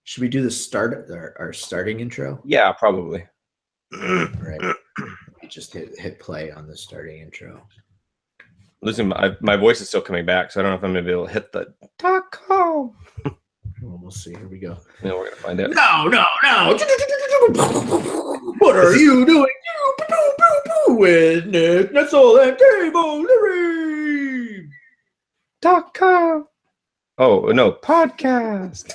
Should we do the start our starting intro? Yeah, probably. Right. Just hit play on the starting intro. Listen, my voice is still coming back, so I don't know if I'm gonna be able to hit the .com. Well, we'll see. Here we go. Yeah, we're gonna find out. No. What are you doing? With Nick Netzel and Dave O'Leary. .com. Oh no, podcast.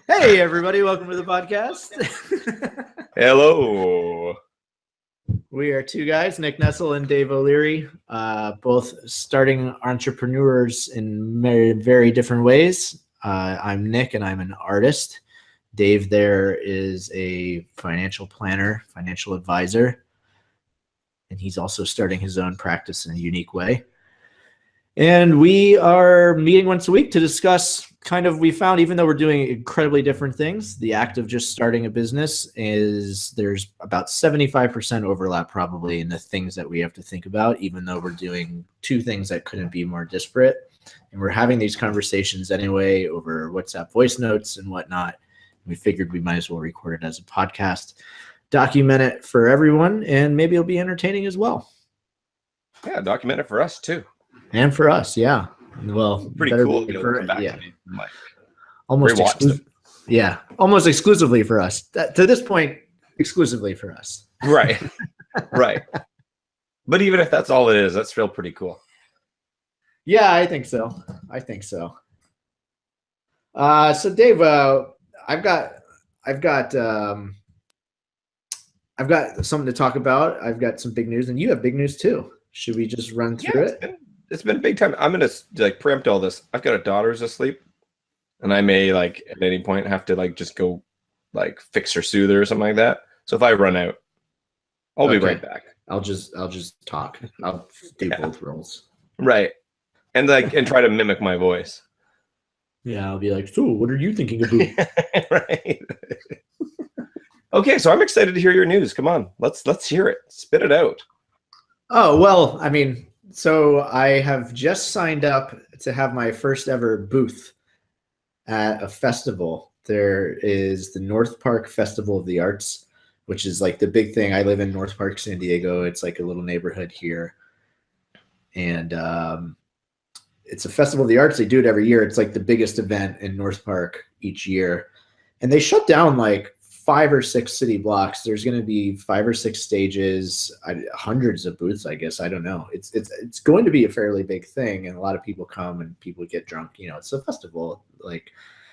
Hey everybody, welcome to the podcast. Hello. We are two guys, Nick Netzel and Dave O'Leary, both starting entrepreneurs in very different ways. I'm Nick and I'm an artist. Dave there is a financial planner, financial advisor, and he's also starting his own practice in a unique way. And we are meeting once a week to discuss we found, even though we're doing incredibly different things, the act of just starting a business there's about 75% overlap probably in the things that we have to think about, even though we're doing two things that couldn't be more disparate. And we're having these conversations anyway over WhatsApp voice notes and whatnot. We figured we might as well record it as a podcast, document it for everyone, and maybe it'll be entertaining as well. Yeah, document it for us too. And for us, yeah. Well, pretty cool. Almost exclusively for us. To this point, exclusively for us. Right. But even if that's all it is, that's still pretty cool. Yeah, I think so. So Dave, I've got something to talk about. I've got some big news, and you have big news too. Should we just run through it? It's been a big time. I'm gonna preempt all this. I've got a daughter's asleep, and I may at any point have to just go fix her soother or something like that. So if I run out, I'll be right back. I'll just talk. I'll do both roles. Right, and and try to mimic my voice. Yeah, I'll be like, so what are you thinking about? Right. Okay, so I'm excited to hear your news. Come on, let's hear it. Spit it out. Oh well, I mean. So I have just signed up to have my first ever booth at a festival. There is the North Park Festival of the Arts, which is the big thing. I live in North Park, San Diego. It's a little neighborhood here. And it's a festival of the arts. They do it every year. It's the biggest event in North Park each year. And they shut down 5 or 6 city blocks. There's going to be 5 or 6 stages, hundreds of booths, I guess. I don't know. It's going to be a fairly big thing, and a lot of people come and people get drunk. It's a festival.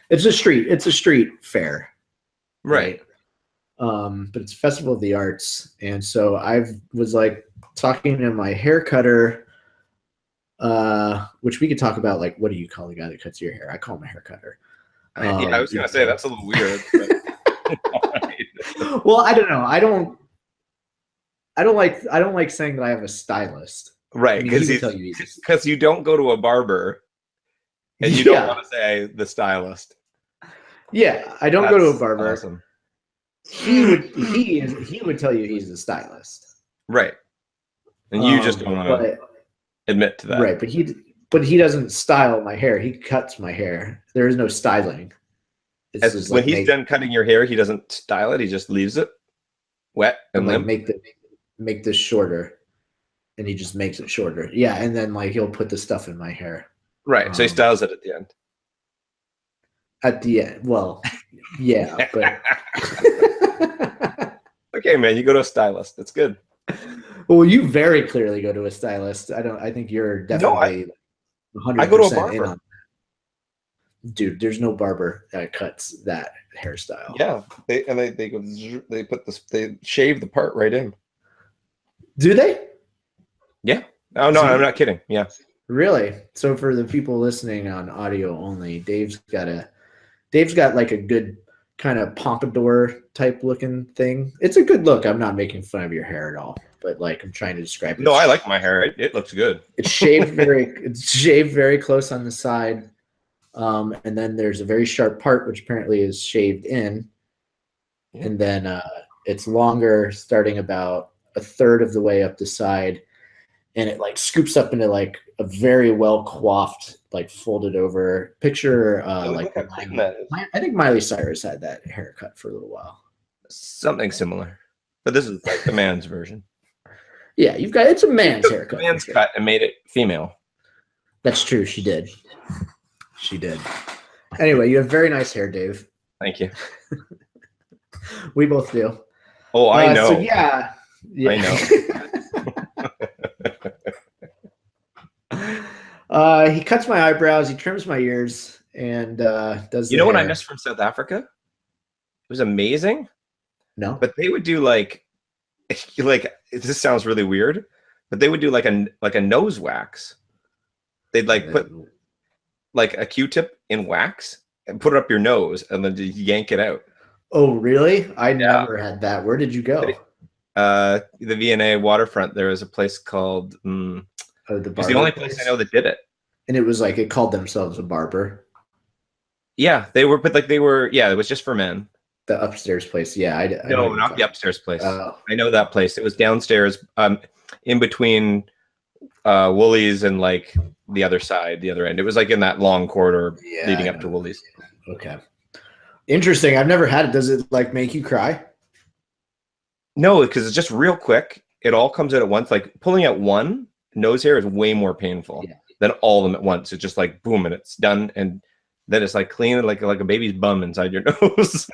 It's a street fair, right? But it's a festival of the arts, and so I was talking to my hair cutter, which we could talk about. What do you call the guy that cuts your hair? I call him a hair cutter. I was going to say that's a little weird. But... Well, I don't know. I don't like saying that I have a stylist. Right, because you don't go to a barber and you don't want to say the stylist. Yeah, I don't go to a barber. Awesome. He would tell you he's a stylist. Right. And you just don't want to admit to that. Right, but he doesn't style my hair. He cuts my hair. There is no styling. When he's done cutting your hair, he doesn't style it. He just leaves it wet and limp. Make this shorter, and he just makes it shorter. Yeah, and then he'll put the stuff in my hair. Right. So he styles it at the end. At the end, well, yeah, but okay, man, you go to a stylist. That's good. Well, you very clearly go to a stylist. I think you're definitely 100%. I go to a barber. Dude, there's no barber that cuts that hairstyle. Yeah, they shave the part right in. Do they? Yeah. Oh no, I'm not kidding. Yeah. Really? So for the people listening on audio only, Dave's got a good kind of pompadour type looking thing. It's a good look. I'm not making fun of your hair at all, but I'm trying to describe it. No, I like my hair. It looks good. It's shaved very close on the side. And then there's a very sharp part, which apparently is shaved in. Yeah. And then it's longer, starting about a third of the way up the side. And it scoops up into a very well coiffed like folded over. Picture Look like how clean that is. I think Miley Cyrus had that haircut for a little while. Something similar, but this is like the man's version. Yeah, it's a man's haircut. The man's for sure. cut and made it female. That's true. She did. She did. Anyway, you have very nice hair, Dave. Thank you. We both do. Oh, I know. So yeah. I know. He cuts my eyebrows. He trims my ears, and does. You know what I missed from South Africa? It was amazing. No, but they would do like this sounds really weird, but they would do like a nose wax. They'd like put like a Q-tip in wax and put it up your nose and then just yank it out. Oh, really? I never had that. Where did you go? The V&A waterfront. There is a place called. It's the only place I know that did it. And it was like it called themselves a barber. Yeah, they were, but like they were. Yeah, it was just for men. The upstairs place, yeah. No, not the upstairs place. I know that place. It was downstairs, in between Woolies and like the other side, the other end. It was like in that long corridor leading up to Woolies. Okay, interesting. I've never had it. Does it like make you cry? No, because it's just real quick. It all comes out at once. Like pulling out one nose hair is way more painful than all of them at once. It's just like boom, and it's done. And then it's like clean, like a baby's bum inside your nose.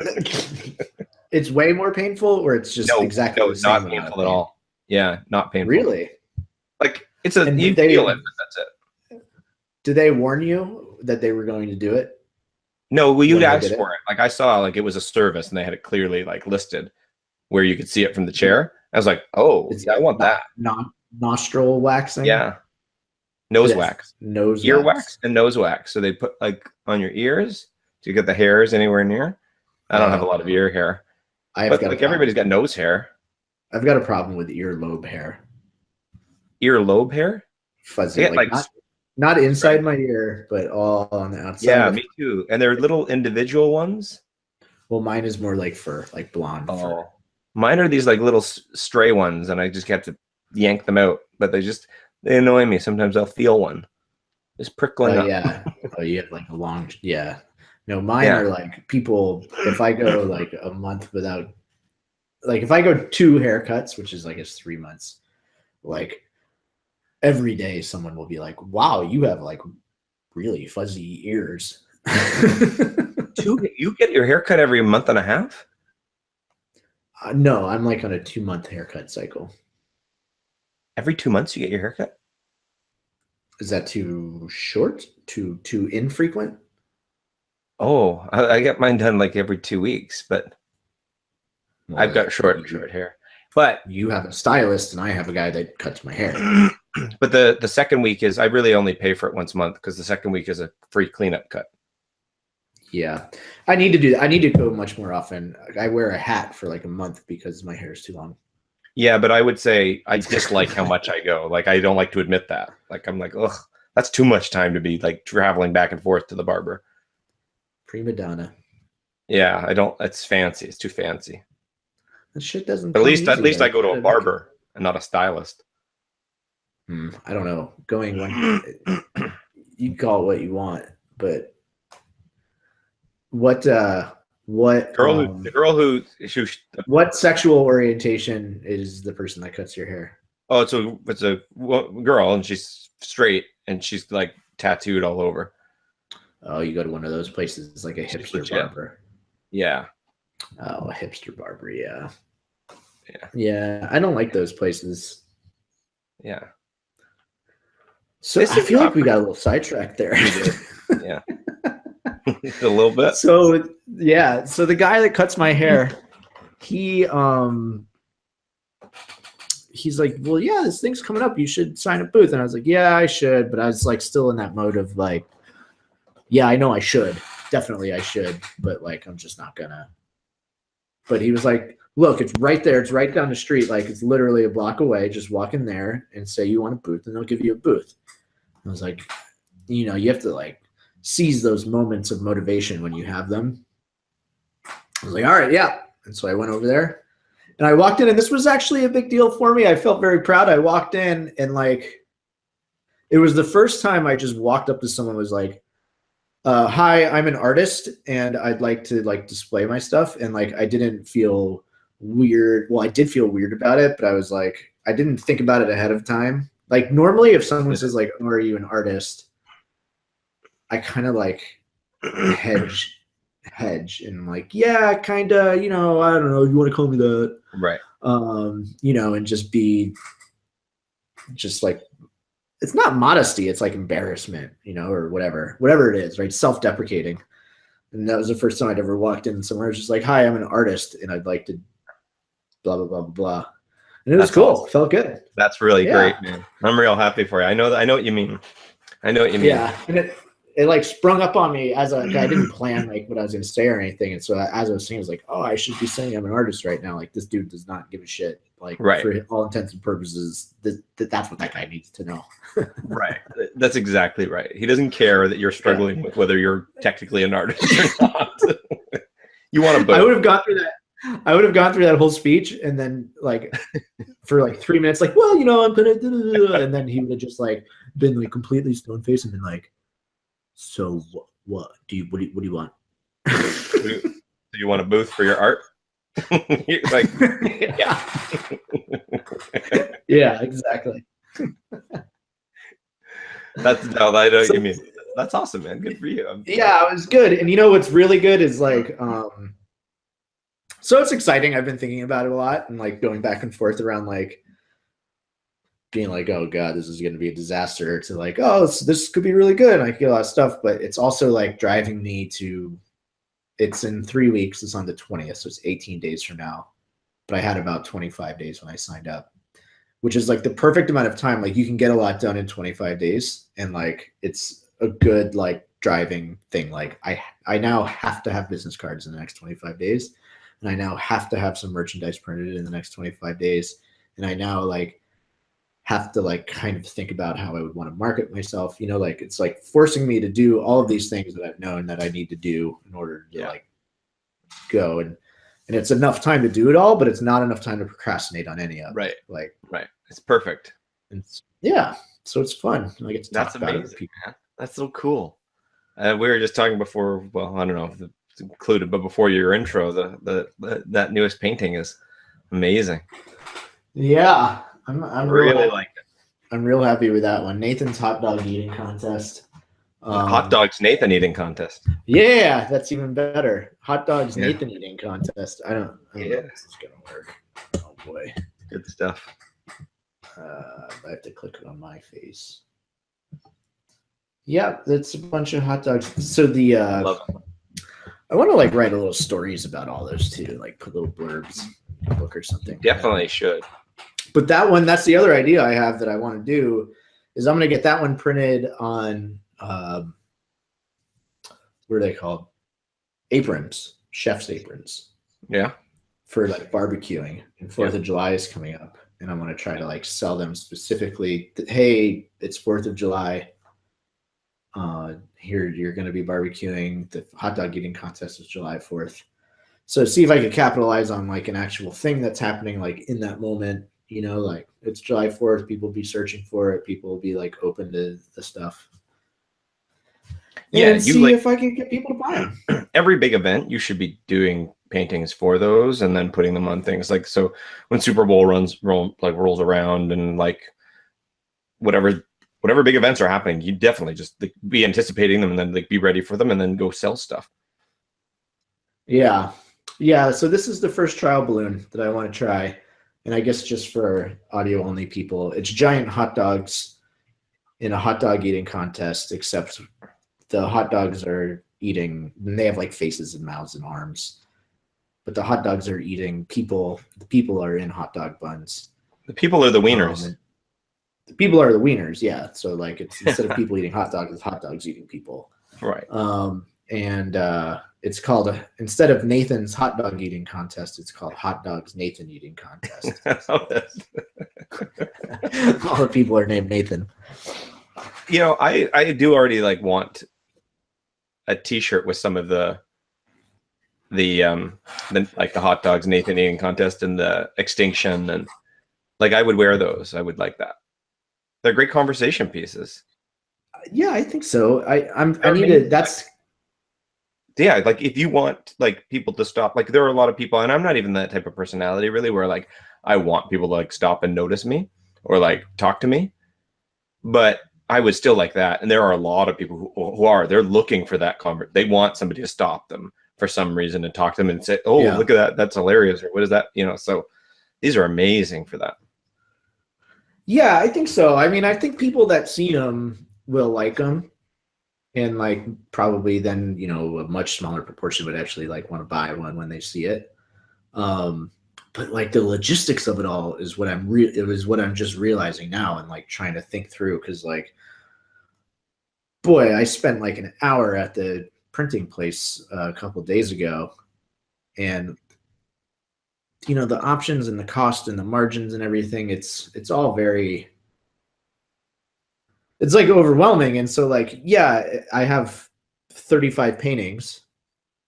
It's way more painful, or it's just exactly no, the it's same not painful at all. Yeah, not painful. Really? Like it's a you feel it, but that's it. Did they warn you that they were going to do it? No, well, you'd ask for it. Like I saw, like it was a service, and they had it clearly like listed where you could see it from the chair. I was like, oh, I want that. Nostril waxing. Yeah. Nose wax, ear wax, and nose wax. So they put like on your ears to get the hairs anywhere near. I don't have a lot of ear hair, but like everybody's got nose hair. I've got a problem with earlobe hair. Earlobe hair, fuzzy, like not inside my ear, but all on the outside. Yeah, me too. And they're little individual ones. Well, mine is more like fur, like blonde fur. Mine are these like little stray ones, and I just have to yank them out. But they annoy me. Sometimes I'll feel one. Just prickling up. Yeah. Oh, you have like a long, yeah. No, mine are like people, if I go like a month without, like if I go 2 haircuts, which is I guess 3 months, like every day someone will be like, wow, you have like really fuzzy ears. You get your haircut every month and a half? No, I'm like on a 2-month haircut cycle. Every 2 months you get your haircut? Is that too short? Too infrequent? Oh, I get mine done like every 2 weeks, but I've got short hair. But you have a stylist, and I have a guy that cuts my hair. But the second week is I really only pay for it once a month because the second week is a free cleanup cut. Yeah, I need to do that. I need to go much more often. I wear a hat for like a month because my hair is too long. Yeah, but I would say I dislike how much I go. Like I don't like to admit that. Like I'm like, ugh, that's too much time to be like traveling back and forth to the barber. Prima donna. Yeah, I don't. It's fancy. It's too fancy. That shit doesn't. But at least I go to a barber and not a stylist. I don't know. Going one, you call it what you want, but what what sexual orientation is the person that cuts your hair? Oh, it's a girl, and she's straight, and she's like tattooed all over. Oh, you go to one of those places. It's like a hipster barber. Yeah. Oh, a hipster barber. Yeah. Yeah. Yeah. I don't like those places. Yeah. So I feel like we got a little sidetracked there. Yeah. A little bit. So yeah. So the guy that cuts my hair, he's like, well, yeah, this thing's coming up. You should sign a booth. And I was like, yeah, I should. But I was like still in that mode of like, yeah, I know I should. Definitely I should. But like, I'm just not gonna. But he was like, look, it's right there. It's right down the street. Like it's literally a block away. Just walk in there and say you want a booth and they'll give you a booth. I was like, you have to like seize those moments of motivation when you have them. I was like, all right, yeah. And so I went over there and I walked in, and this was actually a big deal for me. I felt very proud. I walked in and like, it was the first time I just walked up to someone and was like, hi, I'm an artist and I'd like to like display my stuff. And like, I didn't feel weird. Well, I did feel weird about it, but I was like, I didn't think about it ahead of time. Like normally if someone says like, oh, are you an artist? I kind of like hedge and like, yeah, kind of, you know, I don't know, you want to call me that. Right. You know, and just be just like, it's not modesty, it's like embarrassment, you know, or whatever it is, right? Self-deprecating. And that was the first time I'd ever walked in somewhere. I was just like, hi, I'm an artist and I'd like to blah, blah, blah, blah. And it was cool. Awesome. Felt good. That's really great, man. I'm real happy for you. I know what you mean. Yeah. And it like sprung up on me as I didn't plan like what I was going to say or anything. And so as I was saying, I was like, oh, I should be saying I'm an artist right now. Like this dude does not give a shit. Like for all intents and purposes, that's what that guy needs to know. Right. That's exactly right. He doesn't care that you're struggling with whether you're technically an artist or not. You want to both. I would have gone through that whole speech and then like for like 3 minutes, like, well, you know, I'm gonna and then he would have just like been like completely stone faced and been like, so what do you want? Do you want a booth for your art? Like, yeah. Yeah, exactly. I know what you mean. That's awesome, man. Good for you. Yeah, it was good. And you know what's really good is like so it's exciting. I've been thinking about it a lot and like going back and forth around like being like, oh god, this is going to be a disaster, to like, oh, this could be really good. And I get a lot of stuff, but it's also like driving me to, it's in 3 weeks. It's on the 20th. So it's 18 days from now, but I had about 25 days when I signed up, which is like the perfect amount of time. Like you can get a lot done in 25 days. And like, it's a good like driving thing. Like I now have to have business cards in the next 25 days. And I now have to have some merchandise printed in the next 25 days. And I now like have to like kind of think about how I would want to market myself, you know, like it's like forcing me to do all of these things that I've known that I need to do in order to like go. And it's enough time to do it all, but it's not enough time to procrastinate on any of it. Right. Like, right. It's perfect. Yeah. So it's fun. I get to talk That's about amazing. Man. That's so cool. We were just talking before, well, I don't know if it's included, but before your intro, that newest painting is amazing. Yeah. I'm really like it. I'm real happy with that one. Nathan's hot dog eating contest. Hot dogs Nathan eating contest. Yeah, that's even better. Hot dogs Nathan eating contest. I don't know if this is gonna work. Oh boy. Good stuff. I have to click it on my face. Yeah, that's a bunch of hot dogs. So the Love it. I want to like write a little stories about all those too, like put little blurbs in a book or something. Definitely should. But that one, that's the other idea I have that I want to do, is I'm going to get that one printed on, what are they called? Aprons, chef's aprons. Yeah. For like barbecuing, and 4th of July is coming up. And I'm going to try to like sell them specifically that, hey, it's 4th of July. Here you're going to be barbecuing. The hot dog eating contest is July 4th. So see if I could capitalize on like an actual thing that's happening like in that moment. You know, like it's July 4th, people will be searching for it. People will be like open to the stuff. Yeah, and see if I can get people to buy them. Every big event, you should be doing paintings for those and then putting them on things like, so when Super Bowl rolls around and like whatever big events are happening, you definitely just like, be anticipating them and then like be ready for them and then go sell stuff. Yeah. So this is the first trial balloon that I want to try. And I guess just for audio only people, it's giant hot dogs in a hot dog eating contest, except the hot dogs are eating, and they have like faces and mouths and arms, but the hot dogs are eating people. The people are in hot dog buns. The people are the wieners. The people are the wieners. Yeah. So like it's instead of people eating hot dogs, it's hot dogs eating people. Right. It's called instead of Nathan's hot dog eating contest, it's called Hot Dogs Nathan Eating Contest. All the people are named Nathan. You know, I do already like want a T-shirt with some of the like the hot dogs Nathan Eating Contest and the extinction, and like I would wear those. I would like that. They're great conversation pieces. Yeah, I think so. I They're need to. amazing. That's Yeah, like if you want like people to stop, like there are a lot of people, and I'm not even that type of personality really, where like I want people to like stop and notice me or like talk to me, but I would still like that. And there are a lot of people who are they're looking for that convert. They want somebody to stop them for some reason and talk to them and say, "Oh, yeah. look at that, that's hilarious," or "What is that?" You know. So these are amazing for that. Yeah, I think so. I mean, I think people that see them will like them, and like probably then a much smaller proportion would actually like want to buy one when they see it. Um, but like the logistics of it all is what it was what I'm just realizing now and like trying to think through because like boy, I spent like an hour at the printing place a couple days ago, and the options and the cost and the margins and everything, it's all very it's like overwhelming. And so like, yeah, I have 35 paintings,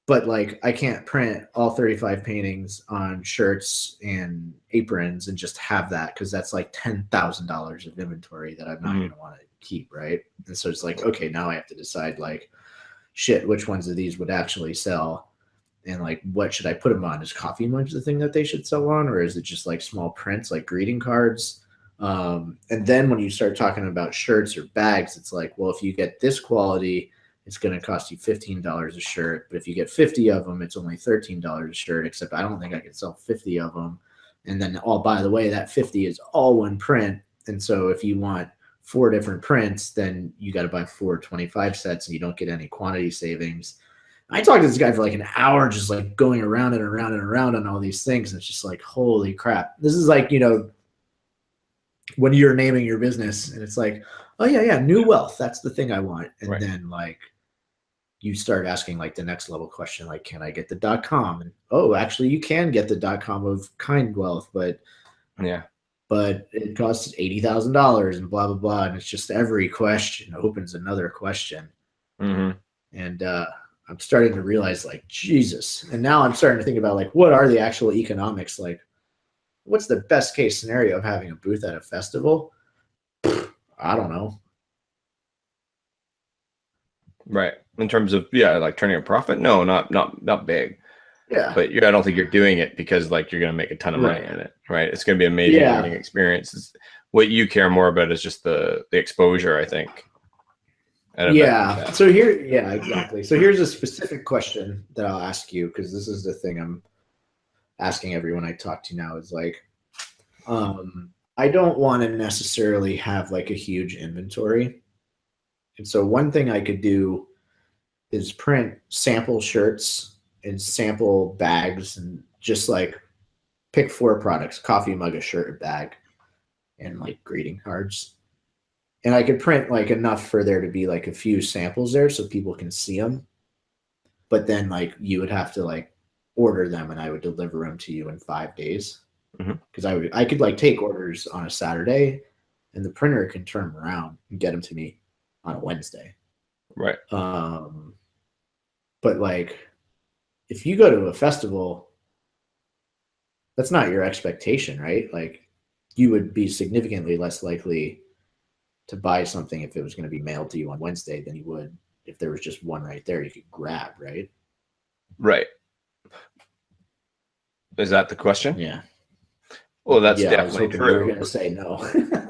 but like I can't print all 35 paintings on shirts and aprons and just have that because that's like $10,000 of inventory that I'm not going to want to keep, right? And so it's like, okay, now I have to decide like, shit, which ones of these would actually sell, and like what should I put them on? Is coffee mugs the thing that they should sell on, or is it just like small prints like greeting cards? And then when you start talking about shirts or bags, it's like, well, if you get this quality, it's going to cost you $15 a shirt. But if you get 50 of them, it's only $13 a shirt, except I don't think I could sell 50 of them. And then, oh, by the way, that 50 is all one print. And so if you want 4 different prints, then you got to buy 4 25 sets and you don't get any quantity savings. I talked to this guy for like an hour, just like going around and around and around on all these things. And it's just like, holy crap. This is like, when you're naming your business and it's like, oh yeah, new wealth. That's the thing I want. And Right. then like you start asking like the next level question, like, can I get the .com? And oh, actually you can get the .com of Kind Wealth, but Yeah. it costs $80,000 and blah, blah, blah. And it's just every question opens another question. Mm-hmm. And I'm starting to realize like, Jesus. And now I'm starting to think about like, what are the actual economics? Like, what's the best case scenario of having a booth at a festival? I don't know. Right. In terms of like turning a profit, no, not big. Yeah. But I don't think you're doing it because like you're going to make a ton of money Right. in it, right? It's going to be an amazing Yeah. learning experience. What you care more about is just the exposure, I think. Yeah. So exactly. So here's a specific question that I'll ask you, because this is the thing I'm asking everyone I talk to now is like, I don't want to necessarily have like a huge inventory. And so one thing I could do is print sample shirts and sample bags and just like pick 4 products: coffee mug, a shirt, a bag, and like greeting cards. And I could print like enough for there to be like a few samples there so people can see them. But then like you would have to like order them and I would deliver them to you in 5 days. Because I could like take orders on a Saturday and the printer can turn them around and get them to me on a Wednesday. Right. But like if you go to a festival, that's not your expectation, right? Like you would be significantly less likely to buy something if it was going to be mailed to you on Wednesday than you would if there was just one right there you could grab, right? Right. Is that the question? Yeah. Well, that's yeah, definitely I was hoping true. you were going to say no.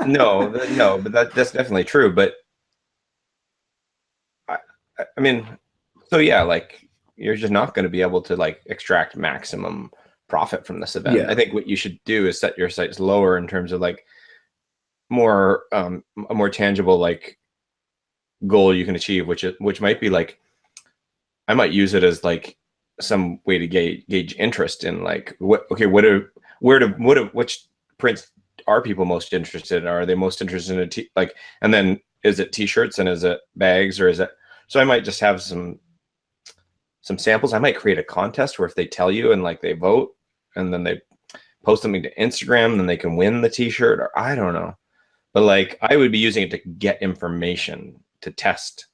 no, but that's definitely true. But I mean, so yeah, like you're just not going to be able to like extract maximum profit from this event. Yeah. I think what you should do is set your sights lower in terms of like more a more tangible like goal you can achieve, which might be like I might use it as like some way to gauge interest in like which prints are people most interested in? Are they most interested in like, and then is it t-shirts and is it bags or is it, so I might just have some samples. I might create a contest where if they tell you and like they vote and then they post something to Instagram, then they can win the t-shirt, or I don't know. But like I would be using it to get information to test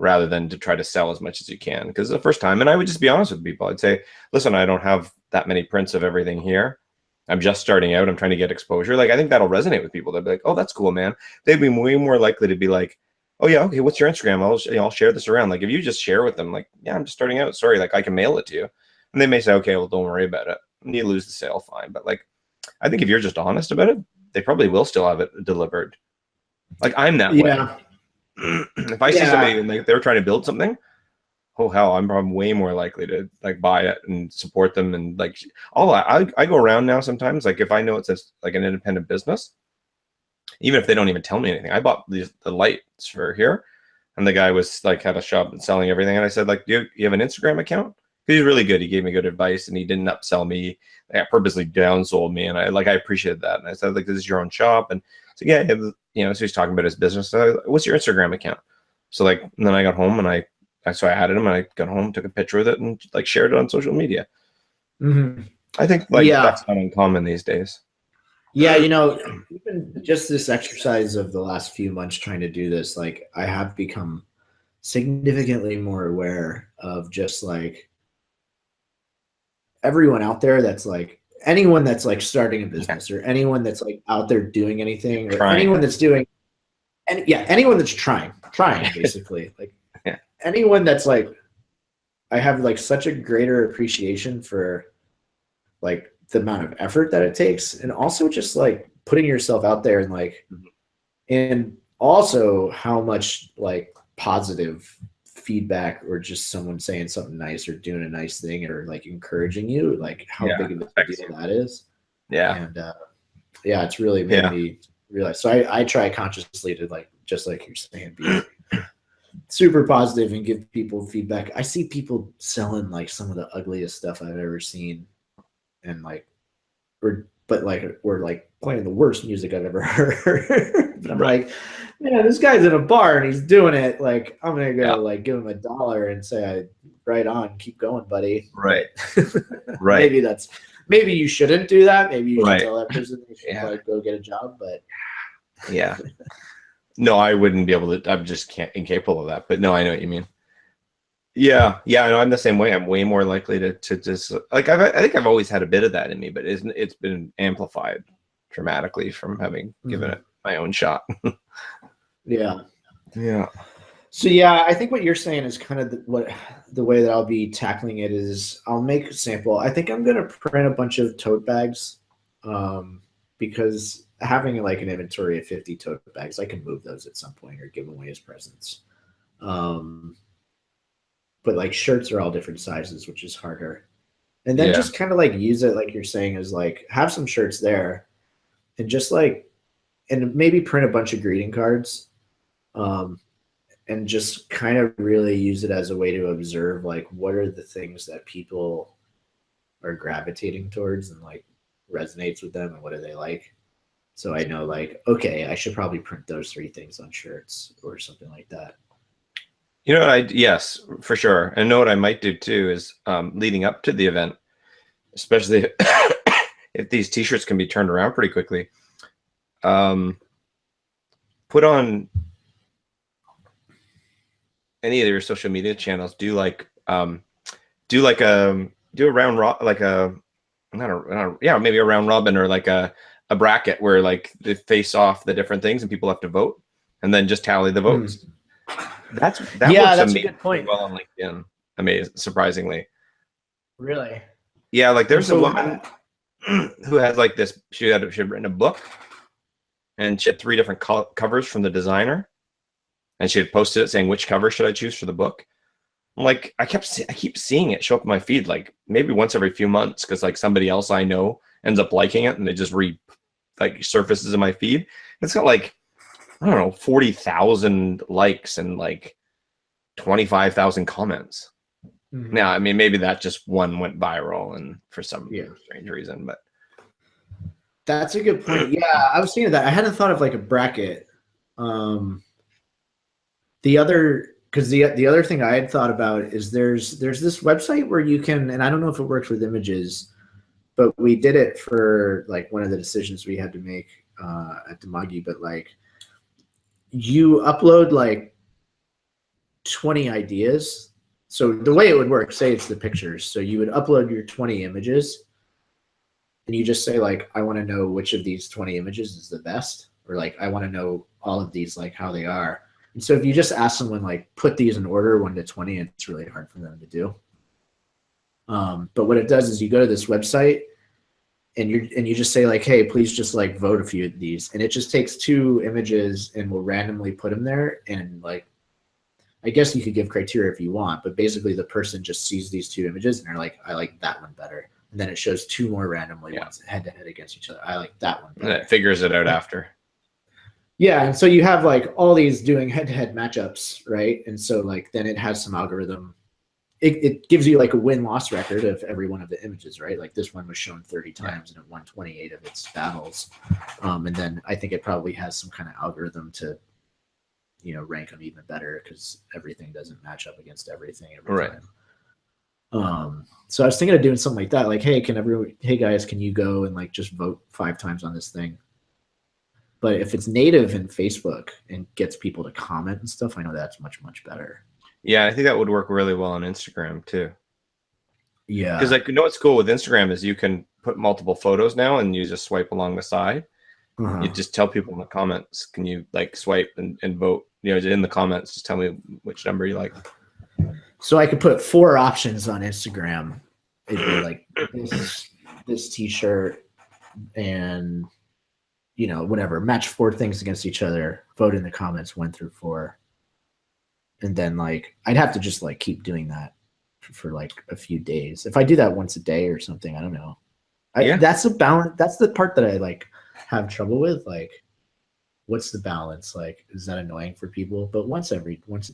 rather than to try to sell as much as you can, because it's the first time. And I would just be honest with people. I'd say, listen, I don't have that many prints of everything here. I'm just starting out, I'm trying to get exposure, like I think that'll resonate with people. They'll be like, oh, that's cool, man. They'd be way more likely to be like, oh yeah, okay, what's your Instagram? I'll share this around. Like if you just share with them, like, yeah, I'm just starting out, sorry, like I can mail it to you, and they may say, okay, well, don't worry about it, and you lose the sale, fine. But like, I think if you're just honest about it, they probably will still have it delivered. Like I'm that way. If I see somebody and they're trying to build something, oh hell, I'm way more likely to like buy it and support them. And like I go around now sometimes, like if I know it's like an independent business, even if they don't even tell me anything. I bought the lights for here, and the guy was like had a shop and selling everything, and I said like, you have an Instagram account? He's really good. He gave me good advice, and he didn't upsell me. Like, purposely downsold me, and I appreciated that. And I said like, this is your own shop, and so yeah, so he's talking about his business. So what's your Instagram account? So like, and then I got home and I added him, and I got home, took a picture with it, and like shared it on social media. I think like that's not uncommon these days. Yeah, even just this exercise of the last few months trying to do this, like I have become significantly more aware of just like everyone out there that's like anyone that's like starting a business or anyone that's like out there doing anything or anyone that's doing anyone that's trying basically like anyone that's like I have like such a greater appreciation for like the amount of effort that it takes, and also just like putting yourself out there and like and also how much like positive feedback or just someone saying something nice or doing a nice thing or like encouraging you, like how big of a deal that is. And it's really made me realize. So I try consciously to like, just like you're saying, be super positive and give people feedback. I see people selling like some of the ugliest stuff I've ever seen, and like we're like playing the worst music I've ever heard. But I'm like, man, this guy's in a bar and he's doing it. Like, I'm gonna go like give him $1 and say, right on, keep going, buddy. Right. Maybe you shouldn't do that. Maybe you should tell that person they should like go get a job. But no, I wouldn't be able to. I'm just incapable of that. But no, I know what you mean. Yeah, I know. I'm the same way. I'm way more likely to just like I think I've always had a bit of that in me, but it's been amplified dramatically from having given it my own shot. Yeah. So I think what you're saying is kind of the way that I'll be tackling it is I'll make a sample. I think I'm gonna print a bunch of tote bags, because having like an inventory of 50 tote bags, I can move those at some point or give them away as presents. But like shirts are all different sizes, which is harder. And then just kind of like use it, like you're saying, is like have some shirts there and just like, and maybe print a bunch of greeting cards, and just kind of really use it as a way to observe like what are the things that people are gravitating towards and like resonates with them and what do they like. So I know like, okay, I should probably print those 3 things on shirts or something like that. You know what? Yes, for sure. And know what I might do too is leading up to the event, especially if these T-shirts can be turned around pretty quickly. Put on any of your social media channels. Do a round maybe a round robin or like a bracket where like they face off the different things and people have to vote, and then just tally the votes. That's a good point. Well on LinkedIn, amazing, surprisingly. Really? Yeah, like there's a woman who has like this. She had written a book, and she had 3 different covers from the designer, and she had posted it saying which cover should I choose for the book. I'm like, I keep seeing it show up in my feed like maybe once every few months because like somebody else I know ends up liking it and it just surfaces in my feed. It's got like, I don't know, 40,000 likes and like 25,000 comments. Now, I mean, maybe that just one went viral and for some strange reason, but that's a good point. Yeah, I was thinking that. I hadn't thought of like a bracket. The other thing I had thought about is there's this website where you can, and I don't know if it works with images, but we did it for like one of the decisions we had to make at Demagi, but like you upload like 20 ideas. So the way it would work, say it's the pictures. So you would upload your 20 images and you just say like, I want to know which of these 20 images is the best, or like, I want to know all of these, like how they are. And so if you just ask someone like, put these in order 1 to 20, it's really hard for them to do. But what it does is you go to this website and you just say like, hey, please just like vote a few of these. And it just takes 2 images and will randomly put them there. And like, I guess you could give criteria if you want, but basically the person just sees these 2 images and they're like, I like that one better. And then it shows 2 more randomly ones head to head against each other. I like that one better. And it figures it out after. Yeah, and so you have like all these doing head-to-head matchups, right? And so like then it has some algorithm. It gives you like a win-loss record of every one of the images, right? Like this one was shown 30 times and it won 28 of its battles. And then I think it probably has some kind of algorithm to, you know, rank them even better because everything doesn't match up against everything every time. So I was thinking of doing something like that. Like, hey, hey guys, can you go and like just vote 5 times on this thing? But if it's native in Facebook and gets people to comment and stuff, I know that's much, much better. Yeah, I think that would work really well on Instagram too. Yeah. Because like, you know what's cool with Instagram is you can put multiple photos now and you just swipe along the side. You just tell people in the comments, can you like swipe and vote? You know, in the comments, just tell me which number you like. So I could put 4 options on Instagram. It'd be like this t-shirt and, you know, whatever, match 4 things against each other, vote in the comments 1 through 4. And then like, I'd have to just like keep doing that for like a few days. If I do that once a day or something, I don't know. That's the balance. That's the part that I like have trouble with. Like, what's the balance? Like, is that annoying for people? But once a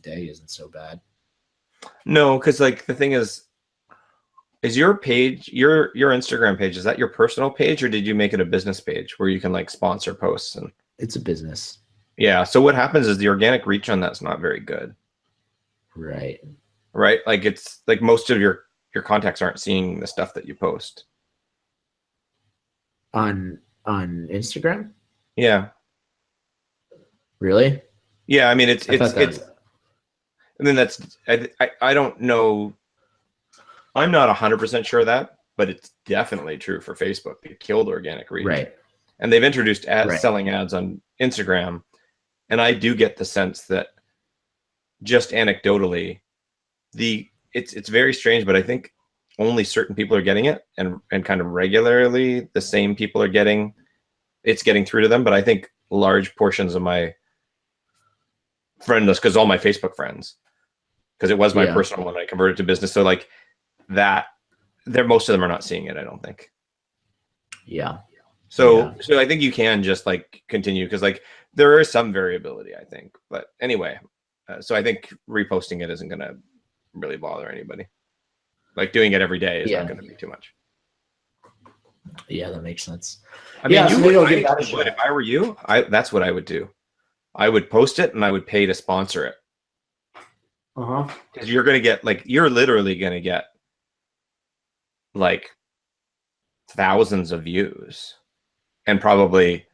day isn't so bad. No, because like the thing is your page, your Instagram page, is that your personal page or did you make it a business page where you can like sponsor posts? And it's a business. Yeah. So what happens is the organic reach on that's not very good. Right. Like it's like most of your contacts aren't seeing the stuff that you post on Instagram. Yeah. Really? Yeah. I mean, it's I mean, that's, I don't know. I'm not 100% sure of that, but it's definitely true for Facebook. They killed organic reach. Right. And they've introduced selling ads on Instagram. And I do get the sense that just anecdotally, it's very strange, but I think only certain people are getting it and kind of regularly the same people are getting through to them. But I think large portions of my friend list, because all my Facebook friends, because it was my personal one, I converted to business. So like that, most of them are not seeing it, I don't think. Yeah. So I think you can just like continue because like there is some variability, I think. But anyway, so I think reposting it isn't going to really bother anybody. Like doing it every day is not going to be too much. Yeah, that makes sense. I mean, if I were you, that's what I would do. I would post it and I would pay to sponsor it. Because you're going to get you're literally going to get like thousands of views and probably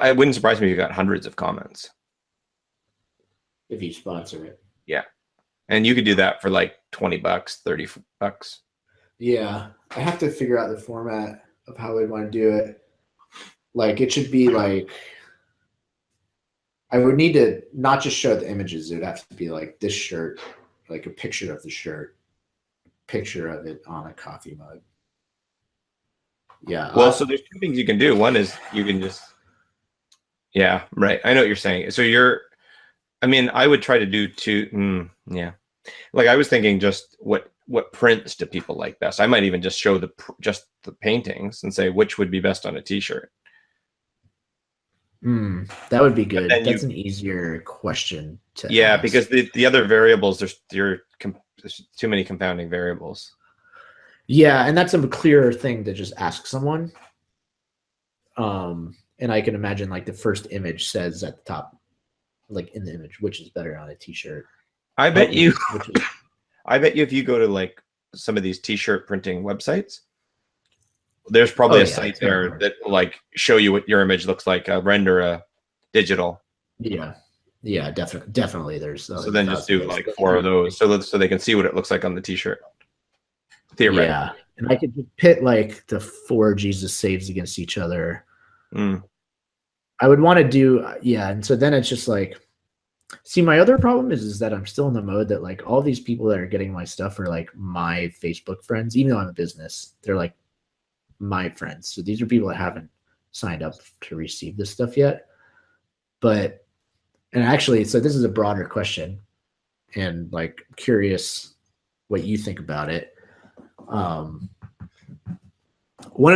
it wouldn't surprise me if you got hundreds of comments if you sponsor it. Yeah. And you could do that for like $20, $30. Yeah. I have to figure out the format of how we'd want to do it. Like it should be like, I would need to not just show the images. It would have to be like this shirt, like a picture of the shirt, picture of it on a coffee mug. Yeah. Well, so there's 2 things you can do. One is you can just, yeah, right. I know what you're saying. So I mean, I would try to do 2. Yeah. Like I was thinking just what prints do people like best? I might even just show just the paintings and say which would be best on a t-shirt. That would be good. That's an easier question to ask. Because the other variables, there's too many confounding variables. Yeah, and that's a clearer thing to just ask someone. And I can imagine like the first image says at the top, like in the image, which is better on a t-shirt. I bet you if you go to like some of these t-shirt printing websites, there's probably a site there that will like show you what your image looks like, render a digital. Yeah, definitely. There's so then just do like 4 of those, so they can see what it looks like on the t-shirt. Theoretically. And I could just pit like the 4 Jesus saves against each other. I would want to do, yeah. And so then it's just like, see, my other problem is that I'm still in the mode that like all these people that are getting my stuff are like my Facebook friends, even though I'm a business, they're like my friends. So these are people that haven't signed up to receive this stuff yet. But, and actually, so this is a broader question and like curious what you think about it. One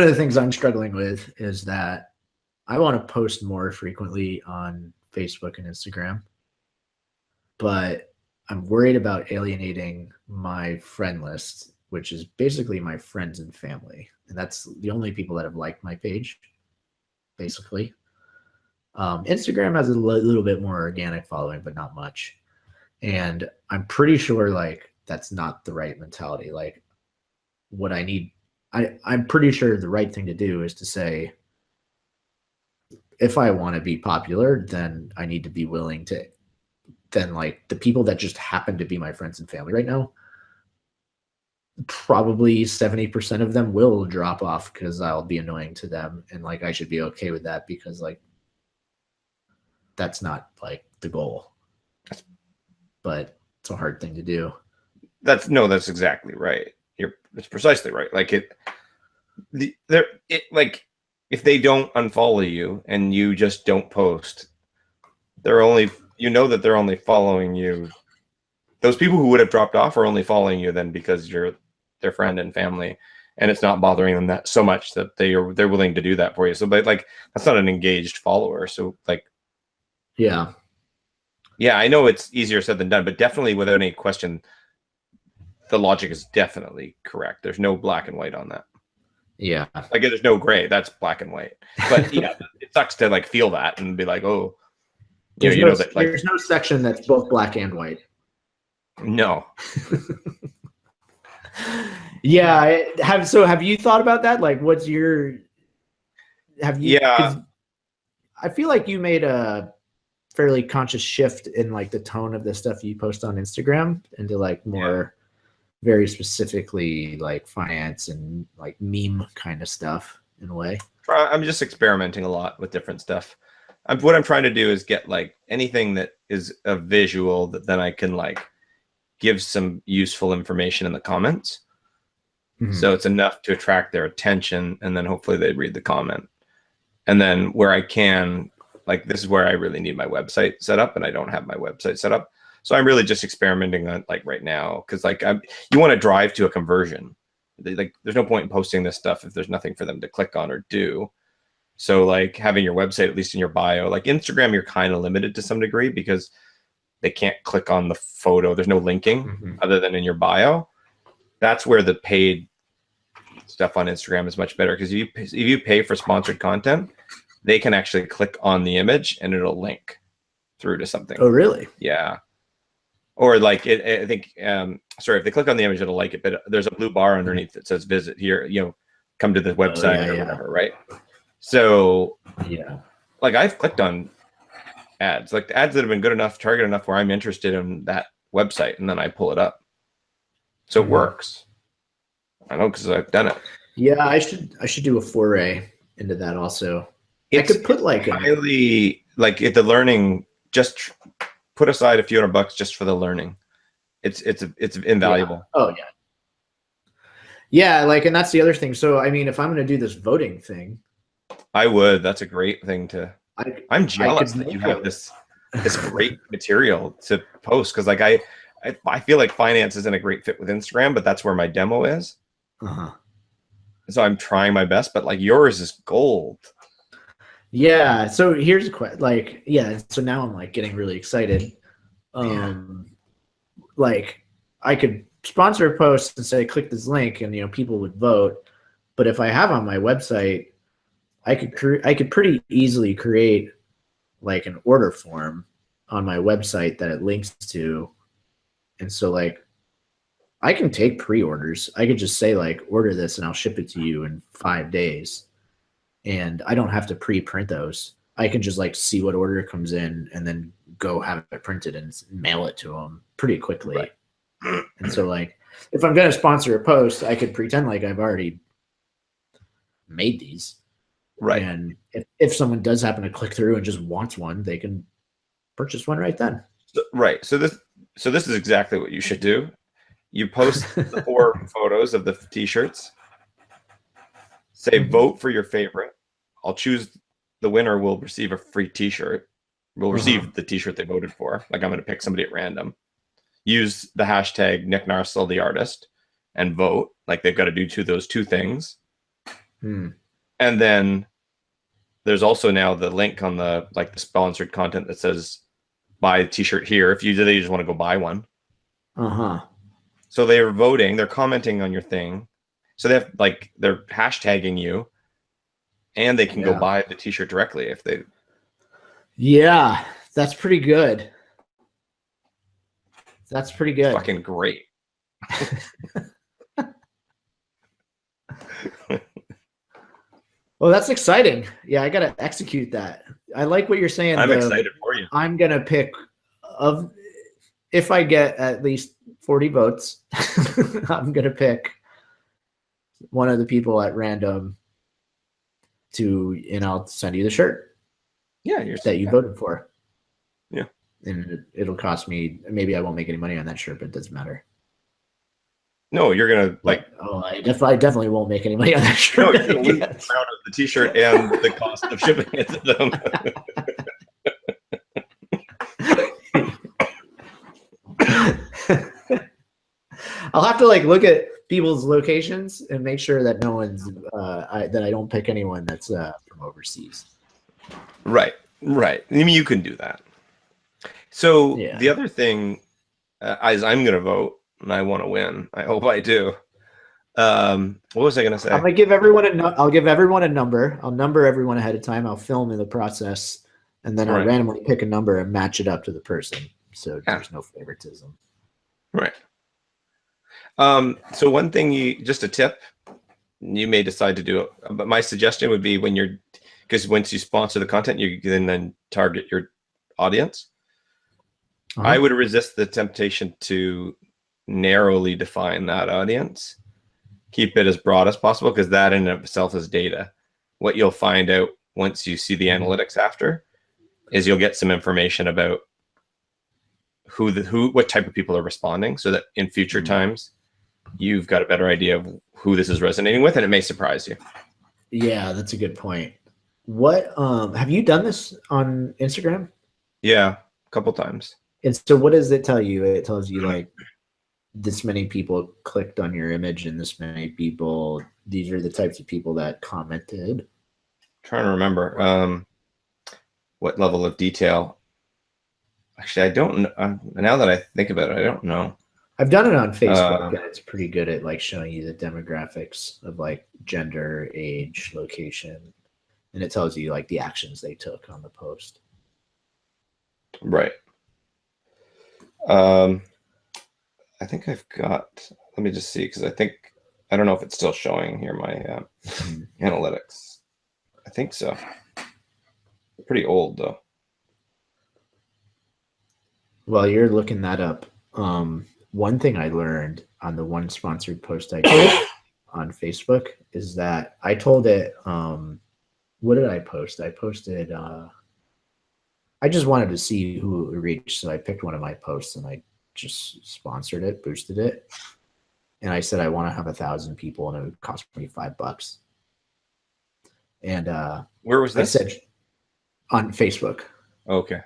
of the things I'm struggling with is that I want to post more frequently on Facebook and Instagram, but I'm worried about alienating my friend list, which is basically my friends and family. And that's the only people that have liked my page, basically. Instagram has a little bit more organic following, but not much. And I'm pretty sure like that's not the right mentality. Like what I need, I'm pretty sure the right thing to do is to say, if I want to be popular, then I need to be willing to, then like the people that just happen to be my friends and family right now, probably 70% of them will drop off because I'll be annoying to them. And like, I should be okay with that because like, that's not like the goal, but it's a hard thing to do. That's exactly right. It's precisely right. Like like if they don't unfollow you and you just don't post, they're only, that they're only following you. Those people who would have dropped off are only following you then because you're their friend and family, and it's not bothering them that so much that they're willing to do that for you. So, but like that's not an engaged follower. So like, yeah, I know it's easier said than done, but definitely without any question, the logic is definitely correct. There's no black and white on that. Yeah. Like there's no gray. That's black and white. But yeah, it sucks to like feel that and be like, oh, that like there's no section that's both black and white. No. Yeah. Have you thought about that? Like, what's your, have you, yeah, I feel like you made a fairly conscious shift in like the tone of the stuff you post on Instagram into like more very specifically like finance and like meme kind of stuff in a way. I'm just experimenting a lot with different stuff. What I'm trying to do is get like anything that is a visual that then I can like give some useful information in the comments. Mm-hmm. So it's enough to attract their attention, and then hopefully they read the comment. And then where I can, like this is where I really need my website set up, and I don't have my website set up. So I'm really just experimenting on like right now, because like you want to drive to a conversion. Like there's no point in posting this stuff if there's nothing for them to click on or do. So like having your website at least in your bio, like Instagram, you're kind of limited to some degree because they can't click on the photo. There's no linking other than in your bio. That's where the paid stuff on Instagram is much better, because if you pay for sponsored content, they can actually click on the image and it'll link through to something. Oh, really? Yeah. Or like I think, sorry, if they click on the image, it'll like it, but there's a blue bar underneath that says visit here, come to the website or whatever, right? So yeah, like I've clicked on ads, like the ads that have been good enough, target enough where I'm interested in that website, and then I pull it up. So it works. I know, because I've done it. Yeah, I should do a foray into that also. I could put like highly like at the learning, just put aside a few $100 just for the learning. It's invaluable. Yeah. Oh yeah. Yeah, like, and that's the other thing. So I mean, if I'm going to do this voting thing, I would. That's a great thing to. I'm jealous that you have this great material to post, because like I feel like finance isn't a great fit with Instagram, but that's where my demo is. So I'm trying my best, but like yours is gold. Yeah. So here's a question. Like, yeah. So now I'm like getting really excited. Like I could sponsor a post and say, click this link, and people would vote. But if I have on my website, I could pretty easily create like an order form on my website that it links to. And so like I can take pre-orders. I could just say like, order this and I'll ship it to you in 5 days. And I don't have to pre-print those. I can just like see what order comes in and then go have it printed and mail it to them pretty quickly. Right. And so like, if I'm going to sponsor a post, I could pretend like I've already made these. Right. And if someone does happen to click through and just wants one, they can purchase one right then. Right. So this is exactly what you should do. You post the 4 photos of the t-shirts. Say vote for your favorite. I'll choose the winner will receive a free t-shirt. Will receive the t-shirt they voted for. Like I'm going to pick somebody at random. Use the hashtag Nick Narsel the artist and vote. Like they've got to do those two things. And then there's also now the link on the sponsored content that says buy a t-shirt here if they just want to go buy one. So they're voting, they're commenting on your thing. So they have they're hashtagging you, and they can go buy the t-shirt directly if they. Yeah, that's pretty good. That's pretty good. Fucking great. Well, that's exciting. Yeah, I got to execute that. I like what you're saying. I'm excited for you. I'm going to pick if I get at least 40 votes, I'm going to pick one of the people at random and I'll send you the shirt. Yeah, that you voted for. Yeah. And it'll cost me, maybe I won't make any money on that shirt, but it doesn't matter. No, you're gonna I definitely won't make any money on that shirt. No, you're gonna lose the amount of the t-shirt and the cost of shipping it to them. I'll have to look at people's locations and make sure that no one's that I don't pick anyone that's from overseas. Right. I mean, you can do that. So the other thing is I'm going to vote and I want to win. I hope I do. What was I going to say? I'm going to give everyone I'll give everyone a number. I'll number everyone ahead of time. I'll film in the process, and then I'll randomly pick a number and match it up to the person. So there's no favoritism. Right. So one thing just a tip, you may decide to do it, but my suggestion would be because once you sponsor the content, you can then target your audience. I would resist the temptation to narrowly define that audience. Keep it as broad as possible, because that in itself is data. What you'll find out once you see the analytics after is you'll get some information about what type of people are responding, so that in future times you've got a better idea of who this is resonating with, and it may surprise you. Yeah, that's a good point. What have you done this on Instagram? Yeah, a couple times. And so what does it tell you? It tells you this many people clicked on your image and this many people, these are the types of people that commented. I'm trying to remember what level of detail. Actually, I don't know. Now that I think about it, I don't know. I've done it on Facebook, and it's pretty good at showing you the demographics of gender, age, location, and it tells you the actions they took on the post. Right. I think I've got. Let me just see, because I don't know if it's still showing here my analytics. I think so. Pretty old though. While you're looking that up, one thing I learned on the one sponsored post I did on Facebook is that I told it, what did I post? I posted, I just wanted to see who it reached. So I picked one of my posts and I just sponsored it, boosted it. And I said, I want to have 1,000 people and it would cost me $5. And where was this? I said on Facebook. Okay.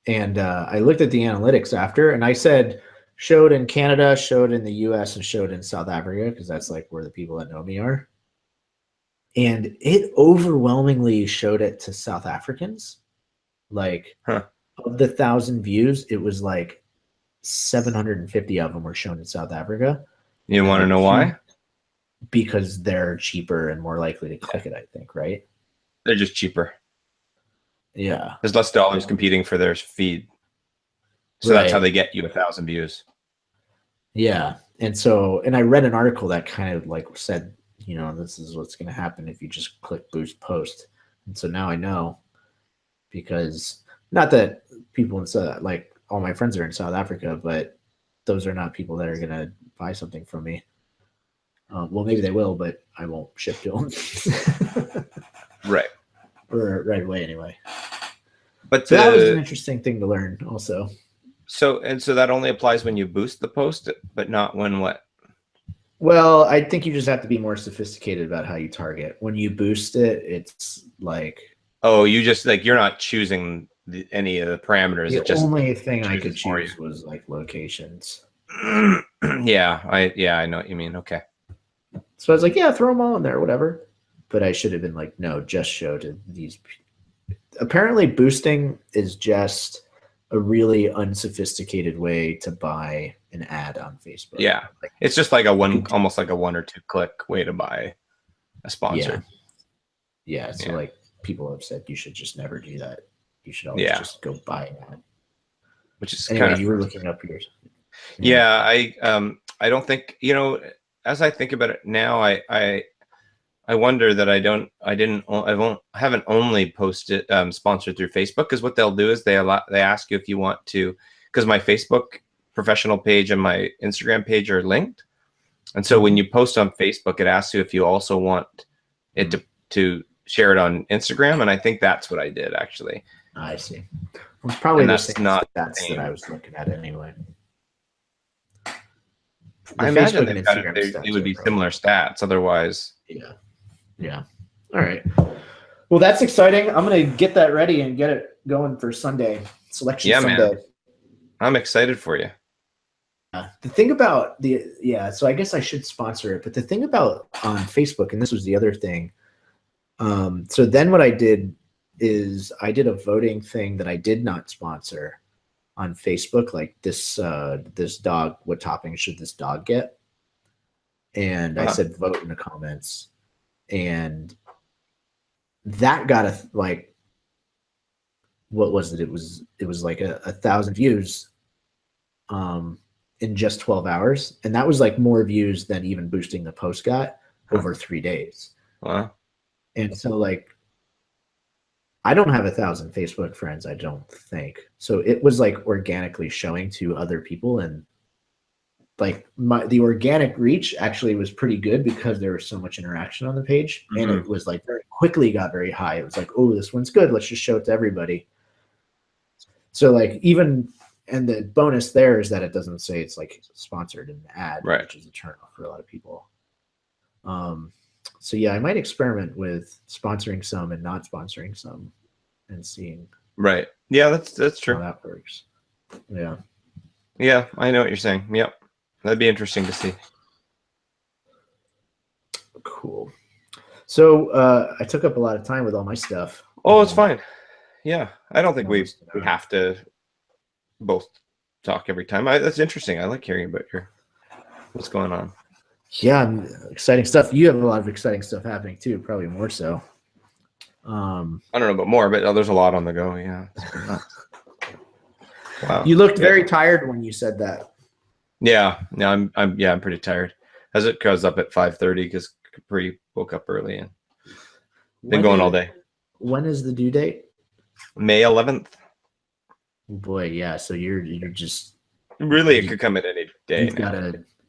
And I looked at the analytics after, and I said, showed in Canada, showed in the US, and showed in South Africa, because that's where the people that know me are. And it overwhelmingly showed it to South Africans. Of the 1,000 views, it was 750 of them were shown in South Africa. You want to know why? Because they're cheaper and more likely to click it, I think, right? They're just cheaper. Yeah. There's less dollars competing for their feed. So that's how they get you 1,000 views. Yeah. And I read an article that kind of said, this is what's going to happen if you just click boost post. And so now I know, because not that people in all my friends are in South Africa, but those are not people that are gonna buy something from me. Well, maybe they will, but I won't ship to them. Right. Or right away anyway. But So that was an interesting thing to learn also. so that only applies when you boost the post, but not when what? Well, I think you just have to be more sophisticated about how you target. When you boost it, it's like, Oh, you just like you're not choosing any of the parameters. the It just only thing I could chooses for choose was like locations. yeah, I know what you mean. Okay. So I was like, yeah, throw them all in there, whatever. But I should have been like, no, just show to these. Apparently, boosting is just a really unsophisticated way to buy an ad on Facebook. Yeah, Like, it's just like almost like a 1 or 2 click way to buy a sponsor. yeah. So Yeah. like people have said you should just never do that. You should always just go buy an ad. Which is Anyway, kind of you were looking up yours. Yeah, I don't think, as I think about it now, I wonder that I haven't only posted sponsored through Facebook, because what they'll do is they ask you if you want to, because my Facebook professional page and my Instagram page are linked, and so when you post on Facebook, it asks you if you also want it to share it on Instagram, and I think that's what I did actually. I see. Well, it's probably And the that's same not stats the same. that I was looking at anyway. I imagine they would be similar stats otherwise. Yeah. All right. Well, that's exciting. I'm gonna get that ready and get it going for Sunday selection. Sunday. Man. I'm excited for you. The thing about so I guess I should sponsor it. But the thing about on Facebook, and this was the other thing. So then what I did is I did a voting thing that I did not sponsor on Facebook, like this dog, what topping should this dog get? And I said vote in the comments, and that got what was it? It was like 1,000 views in just 12 hours, and that was like more views than even boosting the post got over 3 days. Wow. And so like I don't have 1,000 Facebook friends, I don't think. So it was like organically showing to other people, and like the organic reach actually was pretty good because there was so much interaction on the page, and it was like very quickly got very high. It was like, oh, this one's good. Let's just show it to everybody. So like and the bonus there is that it doesn't say it's like sponsored in the ad, right, which is a turnoff for a lot of people. So yeah, I might experiment with sponsoring some and not sponsoring some, and seeing. Right. Yeah, that's true. How that works. Yeah. Yeah, I know what you're saying. Yep, that'd be interesting to see. Cool. So I took up a lot of time with all my stuff. Oh, it's fine. Yeah, I don't think we have to both talk every time. That's interesting. I like hearing about what's going on. Yeah, exciting stuff. You have a lot of exciting stuff happening too, probably more so. I don't know about more, but there's a lot on the go. Yeah. Wow. You looked very tired when you said that. Yeah. No, I'm pretty tired. As it goes up at 5:30 because Capri woke up early and been going all day. When is the due date? May 11th. Boy, yeah. So you're just really, it could come at any day. You've got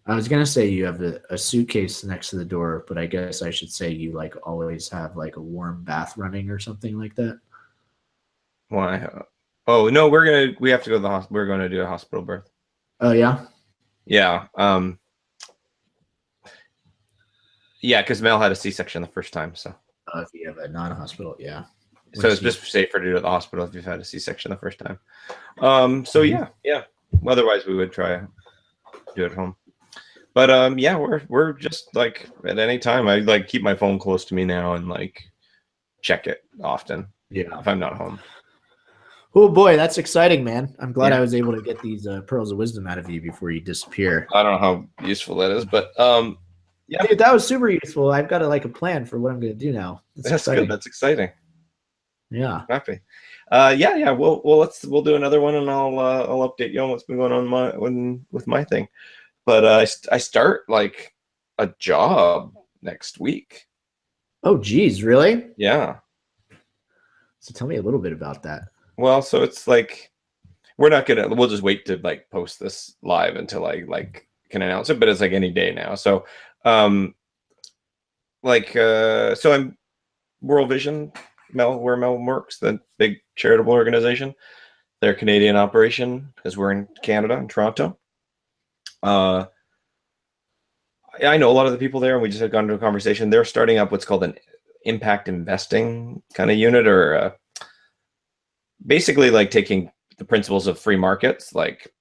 I was gonna say you have a suitcase next to the door, but I guess I should say you like always have like a warm bath running or something like that. Why? Oh no, we have to go to the hospital. We're going to do a hospital birth. Oh yeah. Yeah. Yeah, because Mel had a C-section the first time, so. If you have a non-hospital, yeah. So it's just safer to do it at the hospital if you've had a C-section the first time. So yeah. Otherwise, we would try to do it at home. But yeah, we're just like at any time. I like keep my phone close to me now and like check it often. Yeah, if I'm not home. Oh boy, that's exciting, man! I'm glad I was able to get these pearls of wisdom out of you before you disappear. I don't know how useful that is, but yeah, dude, that was super useful. I've got a plan for what I'm going to do now. That's good. That's exciting. Yeah, I'm happy. Yeah. We'll do another one, and I'll update you on what's been going on with my thing. But I start like a job next week. Oh, geez, really? Yeah. So tell me a little bit about that. Well, so it's like we're not gonna. We'll just wait to like post this live until I like can announce it. But it's like any day now. So, so I'm World Vision, where Mel works, the big charitable organization. Their Canadian operation, because we're in Canada, in Toronto. I know a lot of the people there, and we just had gone into a conversation. They're starting up what's called an impact investing kind of unit, or basically like taking the principles of free markets, like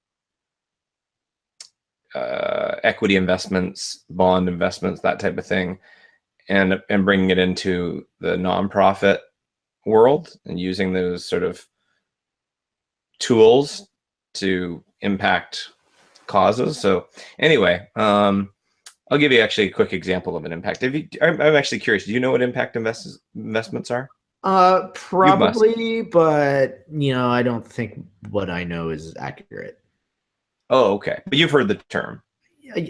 equity investments, bond investments, that type of thing, and bringing it into the nonprofit world and using those sort of tools to impact causes. So anyway, I'll give you actually a quick example of an impact. I'm actually curious. Do you know what impact investments are? Probably, but I don't think what I know is accurate. Oh, okay. But you've heard the term.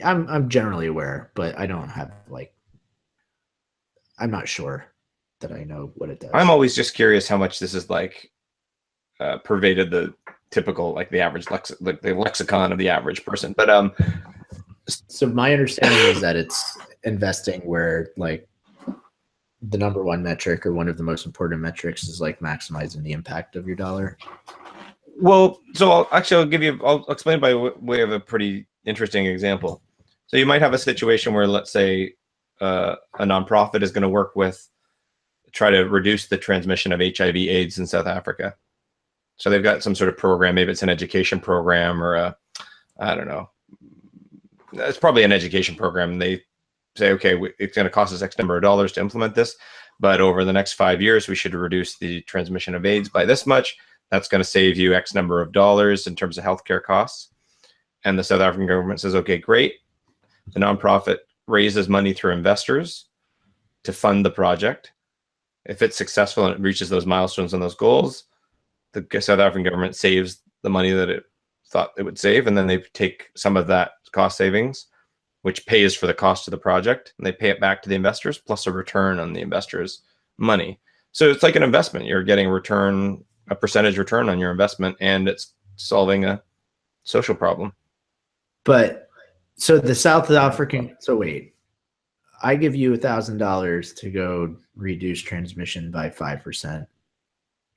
I'm generally aware, but I don't have I'm not sure that I know what it does. I'm always just curious how much this is like pervaded the typical, like the average the lexicon of the average person. But so my understanding is that it's investing where like the number one metric or one of the most important metrics is like maximizing the impact of your dollar. Well, so I'll explain by way of a pretty interesting example. So you might have a situation where, let's say, a nonprofit is going to try to reduce the transmission of HIV/AIDS in South Africa. So they've got some sort of program. Maybe it's an education program, or I don't know. It's probably an education program. They say, okay, it's going to cost us X number of dollars to implement this, but over the next 5 years, we should reduce the transmission of AIDS by this much. That's going to save you X number of dollars in terms of healthcare costs. And the South African government says, okay, great. The nonprofit raises money through investors to fund the project. If it's successful and it reaches those milestones and those goals, the South African government saves the money that it thought it would save, and then they take some of that cost savings, which pays for the cost of the project, and they pay it back to the investors plus a return on the investors' money. So it's like an investment. You're getting a percentage return on your investment, and it's solving a social problem. But so the South African, so wait, I give you $1,000 to go reduce transmission by 5%.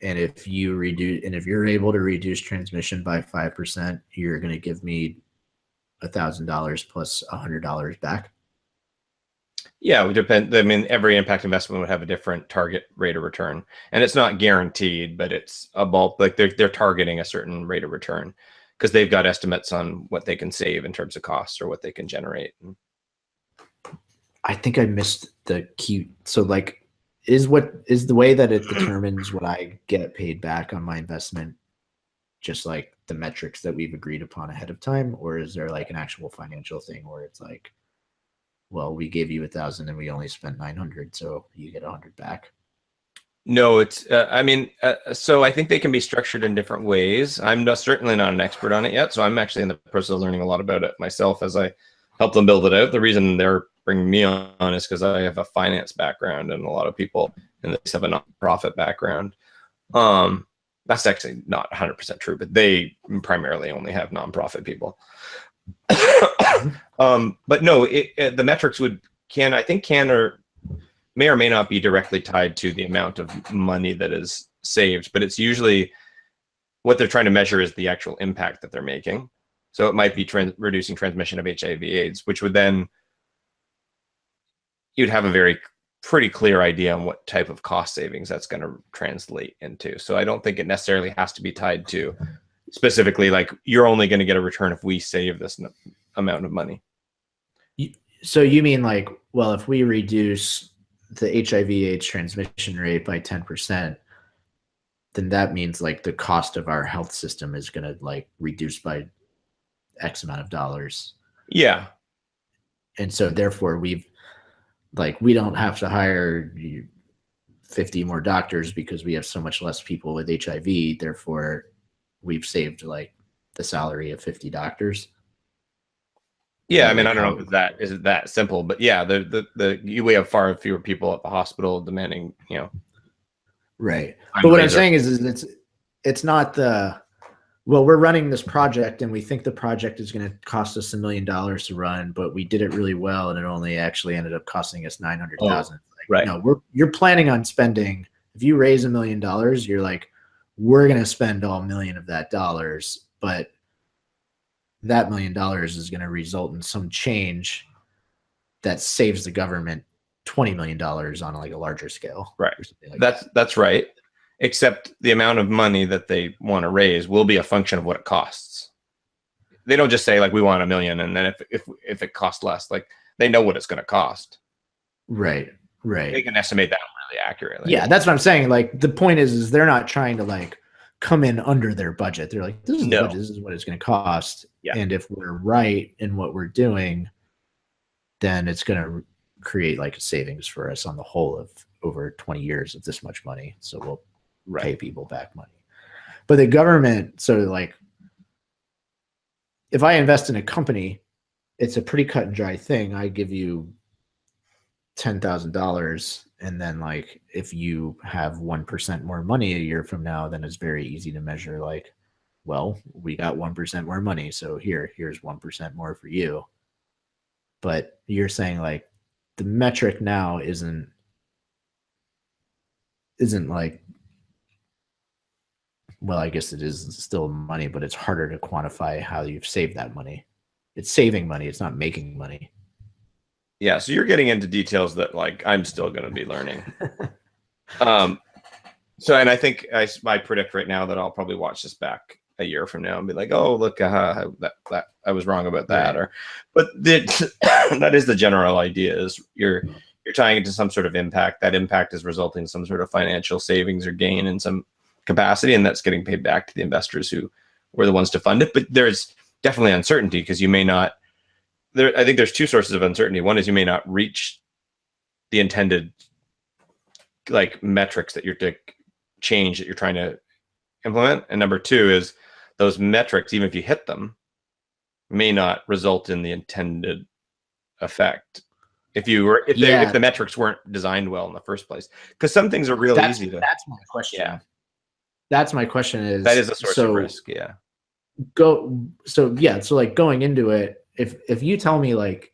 And if you're able to reduce transmission by 5%, you're going to give me $1,000 plus $100 back. Yeah, it would depend. I mean, every impact investment would have a different target rate of return, and it's not guaranteed, but it's a bulk. Like they're targeting a certain rate of return because they've got estimates on what they can save in terms of costs or what they can generate. I think I missed the key. So like, is the way that it determines what I get paid back on my investment just like the metrics that we've agreed upon ahead of time, or is there like an actual financial thing where it's like, well, we gave you 1,000 and we only spent 900, so you get 100 back? No, it's so I think they can be structured in different ways. I'm certainly not an expert on it yet, so I'm actually in the process of learning a lot about it myself as I help them build it out. The reason they're bringing me on is because I have a finance background, and a lot of people in this have a nonprofit background. That's actually not 100% true, but they primarily only have nonprofit people. But no, the metrics may or may not be directly tied to the amount of money that is saved, but it's usually what they're trying to measure is the actual impact that they're making. So it might be reducing transmission of HIV/AIDS, which would then you'd have a pretty clear idea on what type of cost savings that's going to translate into. So I don't think it necessarily has to be tied to specifically like you're only going to get a return if we save this amount of money. So you mean like, well, if we reduce the HIV/AIDS transmission rate by 10%, then that means like the cost of our health system is going to like reduce by X amount of dollars. Yeah. And so therefore we don't have to hire 50 more doctors because we have so much less people with HIV. Therefore, we've saved like the salary of 50 doctors. Yeah, I mean, I don't know if is that simple, but yeah, we have far fewer people at the hospital demanding, Right. But what I'm saying is it's not well, we're running this project and we think the project is going to cost us $1 million to run, but we did it really well and it only actually ended up costing us 900,000. right. No, you're planning on spending, if you raise $1 million, you're like, we're going to spend all $1 million of that dollars, but that $1 million is going to result in some change that saves the government $20 million on like a larger scale. Right. Like That's right. Except the amount of money that they want to raise will be a function of what it costs. They don't just say like we want $1 million, and then if it costs less, like they know what it's going to cost. Right. They can estimate that really accurately. Yeah, that's what I'm saying. Like the point is they're not trying to like come in under their budget. They're like, this is the budget, this is what it's going to cost. Yeah. And if we're right in what we're doing, then it's going to create like a savings for us on the whole of over 20 years of this much money. So we'll pay people back money. But the government, so like, if I invest in a company, it's a pretty cut and dry thing. I give you $10,000, and then like if you have 1% more money a year from now, then it's very easy to measure. Like, well, we got 1% more money, so here's 1% more for you. But you're saying like the metric now isn't like, well, I guess it is still money, but it's harder to quantify how you've saved that money. It's saving money. It's not making money. Yeah. So you're getting into details that like I'm still going to be learning. So, and I think I predict right now that I'll probably watch this back a year from now and be like, oh, look, that I was wrong about that. Right. But that is the general idea, is you're tying it to some sort of impact. That impact is resulting in some sort of financial savings or gain in some capacity, and that's getting paid back to the investors who were the ones to fund it. But there's definitely uncertainty, because you may not. I think there's two sources of uncertainty. One is you may not reach the intended like metrics that you're to change that you're trying to implement, and number two is those metrics, even if you hit them, may not result in the intended effect if the metrics weren't designed well in the first place. Because some things are real easy to. That's my question. Yeah, that's my question. That is a source of risk. Yeah. So like going into it, if you tell me like,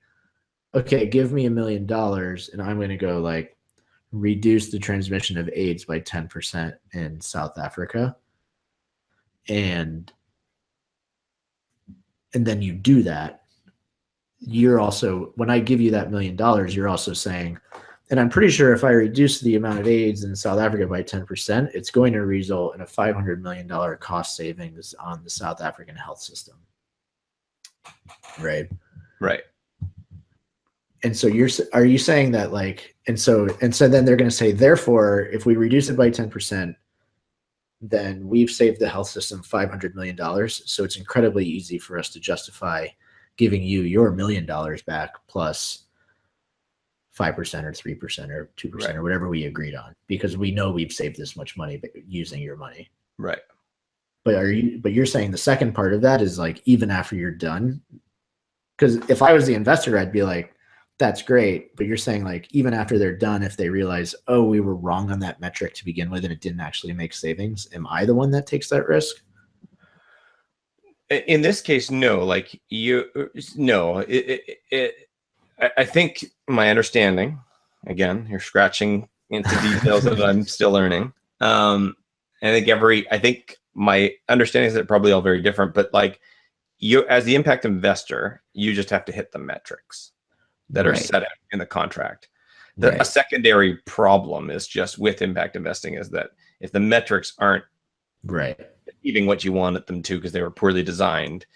okay, give me $1 million and I'm going to go like reduce the transmission of AIDS by 10% in South Africa, and then you do that, you're also, when I give you that $1 million, you're also saying, and I'm pretty sure if I reduce the amount of AIDS in South Africa by 10%, it's going to result in a $500 million cost savings on the South African health system. Right. And so are you saying that like, and so then they're going to say, therefore, if we reduce it by 10%, then we've saved the health system $500 million. So it's incredibly easy for us to justify giving you your $1 million back plus 5% or 3% or 2% or whatever we agreed on, because we know we've saved this much money using your money. Right. But you're saying the second part of that is like, even after you're done, because if I was the investor, I'd be like, that's great. But you're saying like, even after they're done, if they realize, oh, we were wrong on that metric to begin with, and it didn't actually make savings, am I the one that takes that risk? In this case, no. Like I think my understanding, again, you're scratching into details that I'm still learning. I think my understanding is that probably all very different, but like you, as the impact investor, you just have to hit the metrics that are set out in the contract. A secondary problem is just with impact investing is that if the metrics aren't achieving what you wanted them to because they were poorly designed,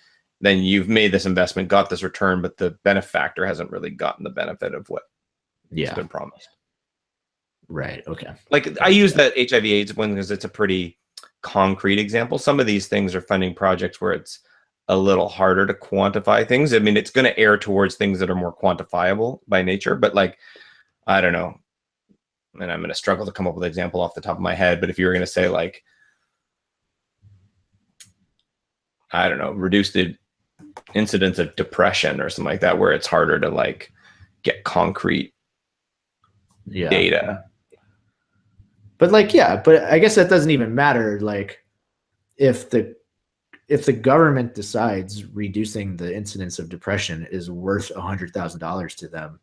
then you've made this investment, got this return, but the benefactor hasn't really gotten the benefit of what has been promised. Right. Okay. Like I use that HIV/AIDS one because it's a pretty concrete example. Some of these things are funding projects where it's a little harder to quantify things. I mean, it's going to err towards things that are more quantifiable by nature, but like, I don't know. And I'm going to struggle to come up with an example off the top of my head, but if you were going to say like, I don't know, reduce the incidence of depression or something like that, where it's harder to like get concrete data. But like, but I guess that doesn't even matter. Like if the if the government decides reducing the incidence of depression is worth $100,000 to them,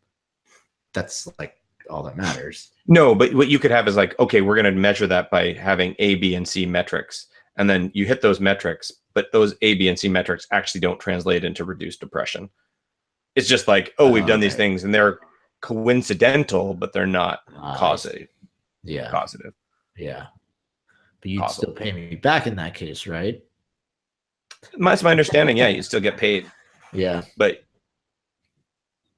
that's like all that matters. No, but what you could have is like, okay, we're going to measure that by having A, B, and C metrics. And then you hit those metrics, but those A, B, and C metrics actually don't translate into reduced depression. It's just like, oh, we've done these things and they're coincidental, but they're not causative. Yeah. Causative. Yeah. But you'd still pay me back in that case, right? That's my understanding. Yeah, you still get paid. Yeah. But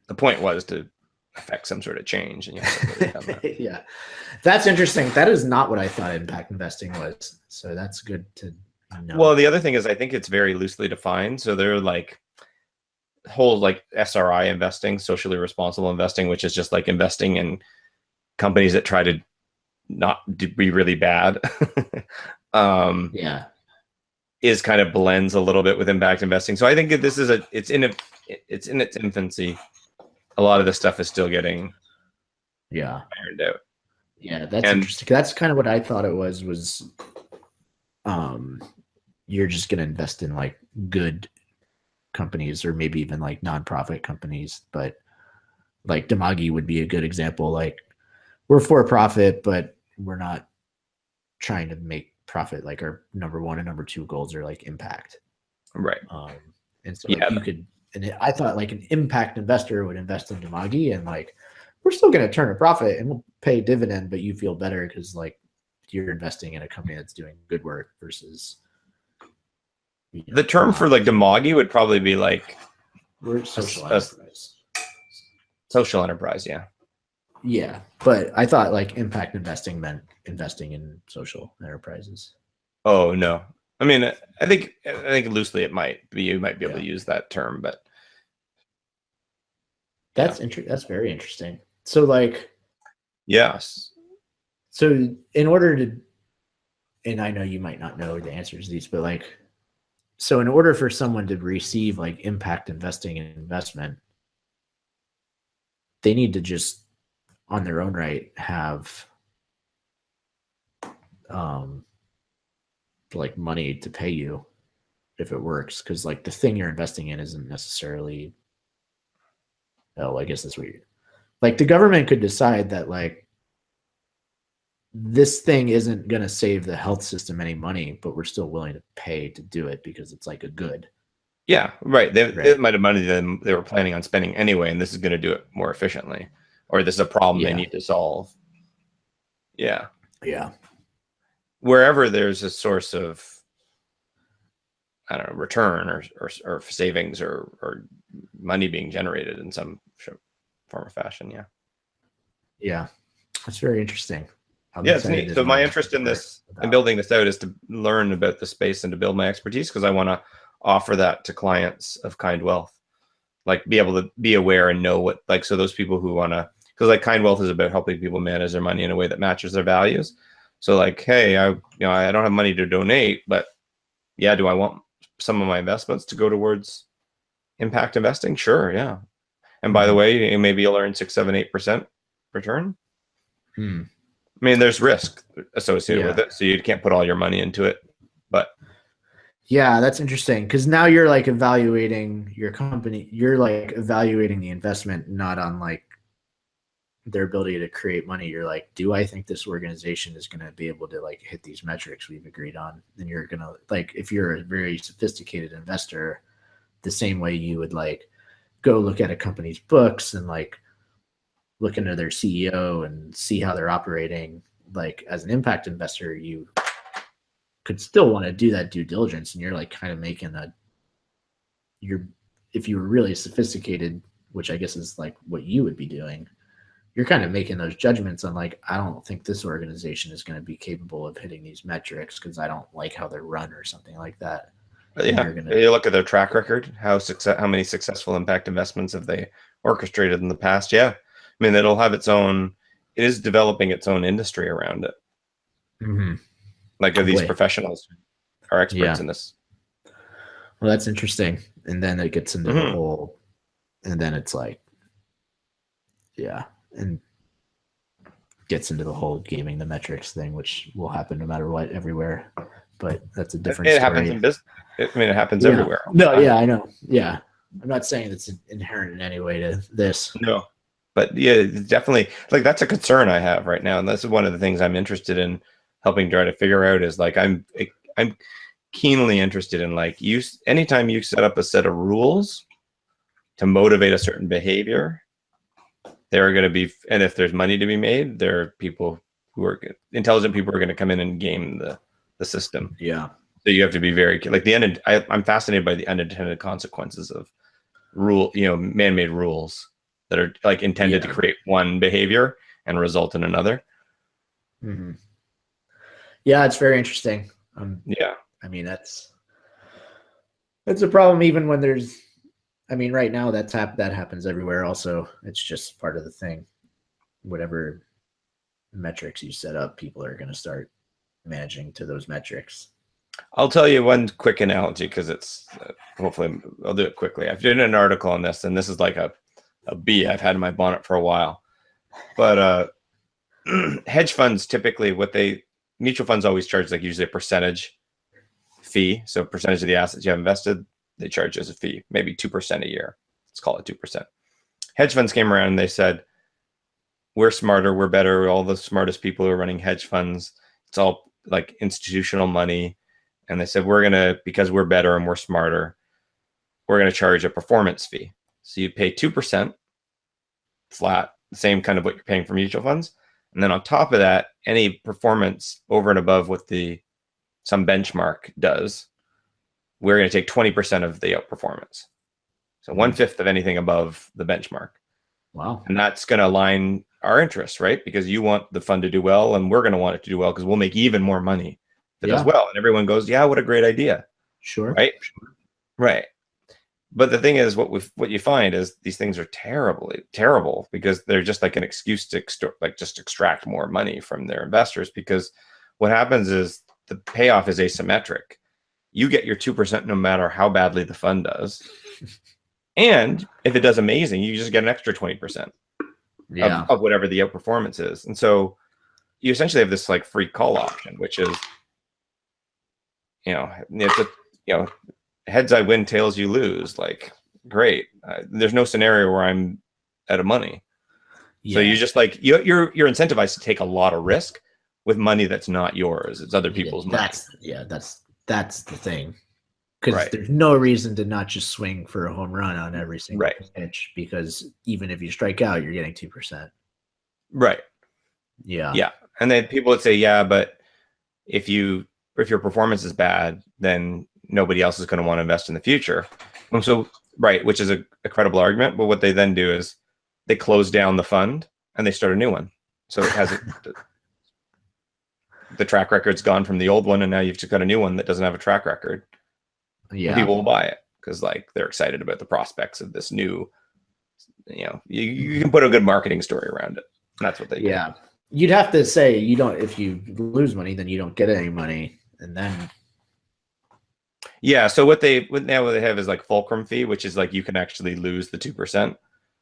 the point was to affect some sort of change. And you haven't really done that. Yeah. That's interesting. That is not what I thought impact investing was. So that's good to know. Well, the other thing is I think it's very loosely defined. So they're like whole like SRI investing, socially responsible investing, which is just like investing in companies that try to not be really bad. Yeah. Is kind of blends a little bit with impact investing. So I think that this is it's in its infancy. A lot of this stuff is still getting ironed out. Yeah, that's interesting. That's kind of what I thought it was you're just going to invest in like good companies or maybe even like nonprofit companies, but like Dimagi would be a good example. Like we're for profit, but we're not trying to make profit. Like our number one and number two goals are like impact. Right. And so like you could, and I thought like an impact investor would invest in Dimagi and like, we're still going to turn a profit and we'll pay dividend, but you feel better because like you're investing in a company that's doing good work versus the term for like Dimagi would probably be like we're social enterprise. Social enterprise, yeah. Yeah, but I thought like impact investing meant investing in social enterprises. Oh no, I mean I think loosely it might be. You might be able to use that term, but that's That's very interesting. So like, yes. So in order to, and I know you might not know the answers to these, but like, so in order for someone to receive like impact investing and investment, they need to just on their own right have like money to pay you if it works. Cause like the thing you're investing in isn't necessarily, I guess that's weird. Like the government could decide that like this thing isn't going to save the health system any money, but we're still willing to pay to do it because it's like a good. Yeah, right. They might have money that they were planning on spending anyway, and this is going to do it more efficiently, or this is a problem they need to solve. Yeah. Yeah. Wherever there's a source of, I don't know, return or savings or money being generated in some form or fashion. Yeah. Yeah. That's very interesting. Yeah, it's neat. So my interest in this and building this out is to learn about the space and to build my expertise because I want to offer that to clients of Kind Wealth, like be able to be aware and know what, like, so those people who want to, because like Kind Wealth is about helping people manage their money in a way that matches their values. So like, hey, I don't have money to donate, but yeah, do I want some of my investments to go towards impact investing? Sure, yeah. And by the way, maybe you'll earn 6, 7, 8% return. I mean, there's risk associated with it, so you can't put all your money into it. But yeah, that's interesting because now you're like evaluating your company. You're like evaluating the investment, not on like their ability to create money. You're like, do I think this organization is going to be able to like hit these metrics we've agreed on? And you're going to like, if you're a very sophisticated investor, the same way you would like go look at a company's books and like look into their CEO and see how they're operating. Like as an impact investor, you could still want to do that due diligence, and you're like kind of making if you were really sophisticated, which I guess is like what you would be doing, you're kind of making those judgments on like, I don't think this organization is going to be capable of hitting these metrics because I don't like how they're run or something like that. Yeah, you look at their track record, how many successful impact investments have they orchestrated in the past? Yeah. I mean, it'll have its own, it is developing its own industry around it. Like these professionals are experts in this. Well, that's interesting. And then it gets into the whole, and then it's like, and gets into the whole gaming the metrics thing, which will happen no matter what everywhere. but that's a different It story. happens in business. I mean, it happens Yeah. everywhere. No, yeah, I know. Yeah. I'm not saying it's inherent in any way to this. No, but yeah, it's definitely like that's a concern I have right now, and that's one of the things I'm interested in helping try to figure out is like I'm keenly interested in like anytime you set up a set of rules to motivate a certain behavior, there are going to be, and if there's money to be made, there are people who are intelligent people are going to come in and game the system. Yeah. So you have to be very like I'm fascinated by the unintended consequences of man-made rules that are like intended to create one behavior and result in another. Mm-hmm. Yeah, it's very interesting. Yeah. I mean, that's a problem even when there's, I mean, right now that happens everywhere also. It's just part of the thing. Whatever metrics you set up, people are going to start managing to those metrics. I'll tell you one quick analogy because it's hopefully I'll do it quickly. I've done an article on this, and this is like a bee I've had in my bonnet for a while. But hedge funds typically, mutual funds always charge like usually a percentage fee. So percentage of the assets you have invested, they charge as a fee, maybe 2% a year. Let's call it 2%. Hedge funds came around and they said, we're smarter, we're better. All the smartest people who are running hedge funds, it's all like institutional money. And they said, because we're better and we're smarter, we're going to charge a performance fee. So you pay 2% flat, the same kind of what you're paying for mutual funds. And then on top of that, any performance over and above what some benchmark does, we're going to take 20% of the outperformance. So 1/5 of anything above the benchmark. Wow. And that's going to align our interests, right? Because you want the fund to do well, and we're going to want it to do well because we'll make even more money if it does well. And everyone goes, yeah, what a great idea. Sure. Right. Sure. Right. But the thing is, what you find is these things are terrible because they're just like an excuse to just extract more money from their investors. Because what happens is the payoff is asymmetric. You get your 2% no matter how badly the fund does, and if it does amazing, you just get an extra 20% of whatever the outperformance is. And so you essentially have this like free call option, which is, heads I win, tails you lose. Like, great. There's no scenario where I'm out of money. Yeah. So you just like you're incentivized to take a lot of risk with money that's not yours. It's other people's money. That's the thing. Because there's no reason to not just swing for a home run on every single pitch, because even if you strike out, you're getting 2%. Right. Yeah. Yeah. And then people would say, yeah, but if your performance is bad, then nobody else is going to want to invest in the future. And so, which is a credible argument. But what they then do is they close down the fund and they start a new one. So it has the track record's gone from the old one, and now you've just got a new one that doesn't have a track record. Yeah, and people will buy it because like they're excited about the prospects of this new. You can put a good marketing story around it. That's what they do. Yeah, you'd have to say you don't. If you lose money, then you don't get any money, and then. Yeah. So what they have is like fulcrum fee, which is like you can actually lose the 2%.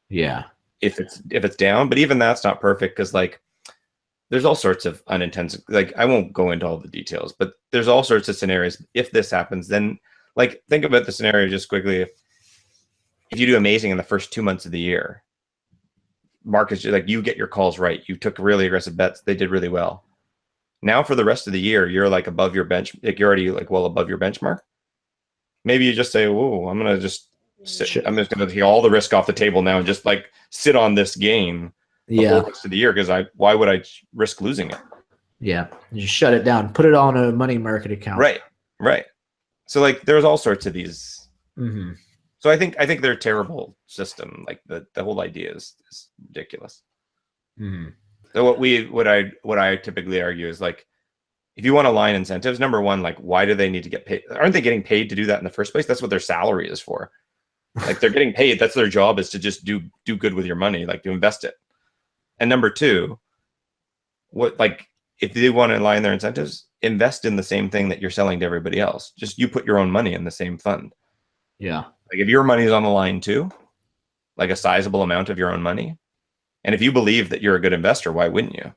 Yeah. If it's down, but even that's not perfect because like there's all sorts of unintended. Like I won't go into all the details, but there's all sorts of scenarios. If this happens, then like think about the scenario just quickly. If you do amazing in the first 2 months of the year, markets like you get your calls right. You took really aggressive bets. They did really well. Now for the rest of the year, you're like above your bench. Like you're already like well above your benchmark. Maybe you just say, "Whoa, I'm gonna just sit. I'm just gonna take all the risk off the table now and just like sit on this gain the whole rest of the year because why would I risk losing it?" Yeah, you just shut it down. Put it all in a money market account. Right. So like, there's all sorts of these. Mm-hmm. So I think they're a terrible system. Like the whole idea is ridiculous. Mm-hmm. So what I typically argue is like, if you want to align incentives, number one, like why do they need to get paid? Aren't they getting paid to do that in the first place? That's what their salary is for. Like they're getting paid. That's their job, is to just do good with your money, like to invest it. And number two, if they want to align their incentives, invest in the same thing that you're selling to everybody else. Just you put your own money in the same fund. Yeah. Like if your money is on the line too, like a sizable amount of your own money, and if you believe that you're a good investor, why wouldn't you?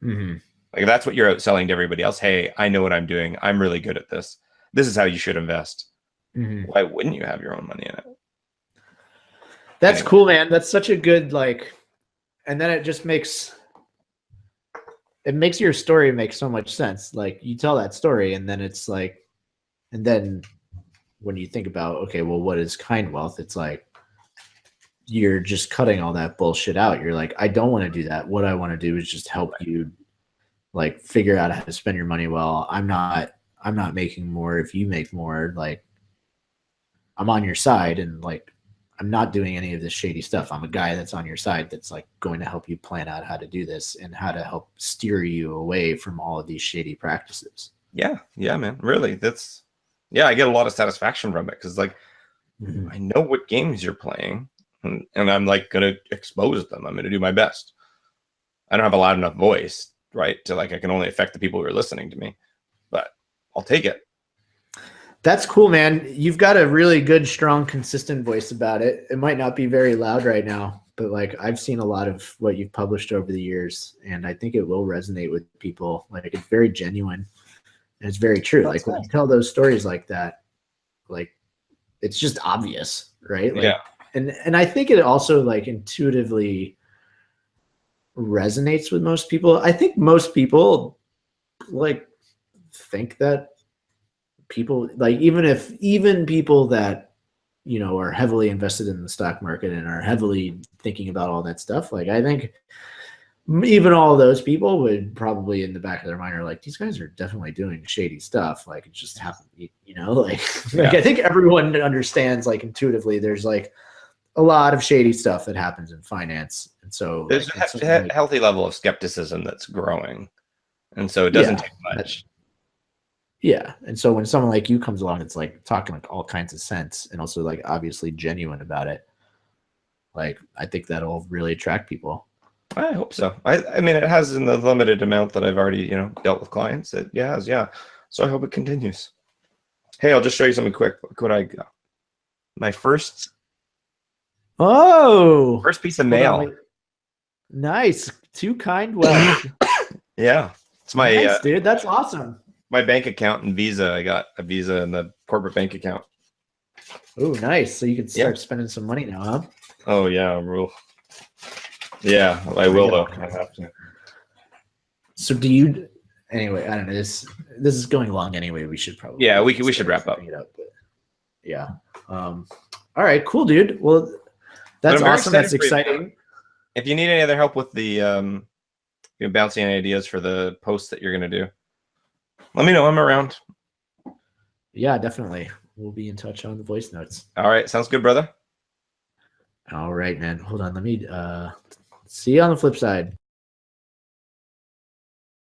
Mm-hmm. Like that's what you're outselling to everybody else. Hey, I know what I'm doing. I'm really good at this. This is how you should invest. Why wouldn't you have your own money in it? That's Anyway. cool, man. That's such a good like, and then it just makes your story make so much sense. Like you tell that story, and then it's like, and then when you think about, okay, well, what is kind wealth? It's like you're just cutting all that bullshit out. You're like, I don't want to do that. What I want to do is just help you like figure out how to spend your money well. I'm not making more if you make more. Like I'm on your side, and like I'm not doing any of this shady stuff. I'm a guy that's on your side that's like going to help you plan out how to do this and how to help steer you away from all of these shady practices. Yeah, man. Really, that's I get a lot of satisfaction from it because like I know what games you're playing, and I'm like gonna expose them. I'm gonna do my best. I don't have a loud enough voice, right? To like I can only affect the people who are listening to me, but I'll take it. That's cool, man. You've got a really good, strong, consistent voice about it. It might not be very loud right now, but like I've seen a lot of what you've published over the years, and I think it will resonate with people. Like it's very genuine and it's very true. That's like when you tell those stories like that, like it's just obvious, right? Like, Yeah. And I think it also like intuitively resonates with most people. I think most people like think that people like even people that are heavily invested in the stock market and are heavily thinking about all that stuff, like I think even all those people would probably in the back of their mind are like, these guys are definitely doing shady stuff. Like it just happened, like I think everyone understands like intuitively there's like a lot of shady stuff that happens in finance, and so There's like, a healthy level of skepticism that's growing, and so it doesn't take much. Yeah. And so when someone like you comes along, it's like talking like all kinds of sense and also like obviously genuine about it. Like I think that'll really attract people. I hope so. I mean, it has in the limited amount that I've already, dealt with clients. It has, yeah. So I hope it continues. Hey, I'll just show you something quick. Look what I got. My first piece of mail. Nice. Too kind. Well, Yeah. It's my nice, dude. That's awesome. My bank account and Visa. I got a Visa in the corporate bank account. Oh, nice. So you can start spending some money now, huh? Oh yeah, yeah, I will though. I have to. So do you? Anyway, I don't know. This is going long anyway. We should probably we should wrap up. It up, but yeah. All right. Cool, dude. Well, that's awesome. That's exciting. If you need any other help with the bouncing ideas for the posts that you're gonna do, let me know. I'm around. Yeah, definitely. We'll be in touch on the voice notes. All right. Sounds good, brother. All right, man. Hold on. Let me see you on the flip side.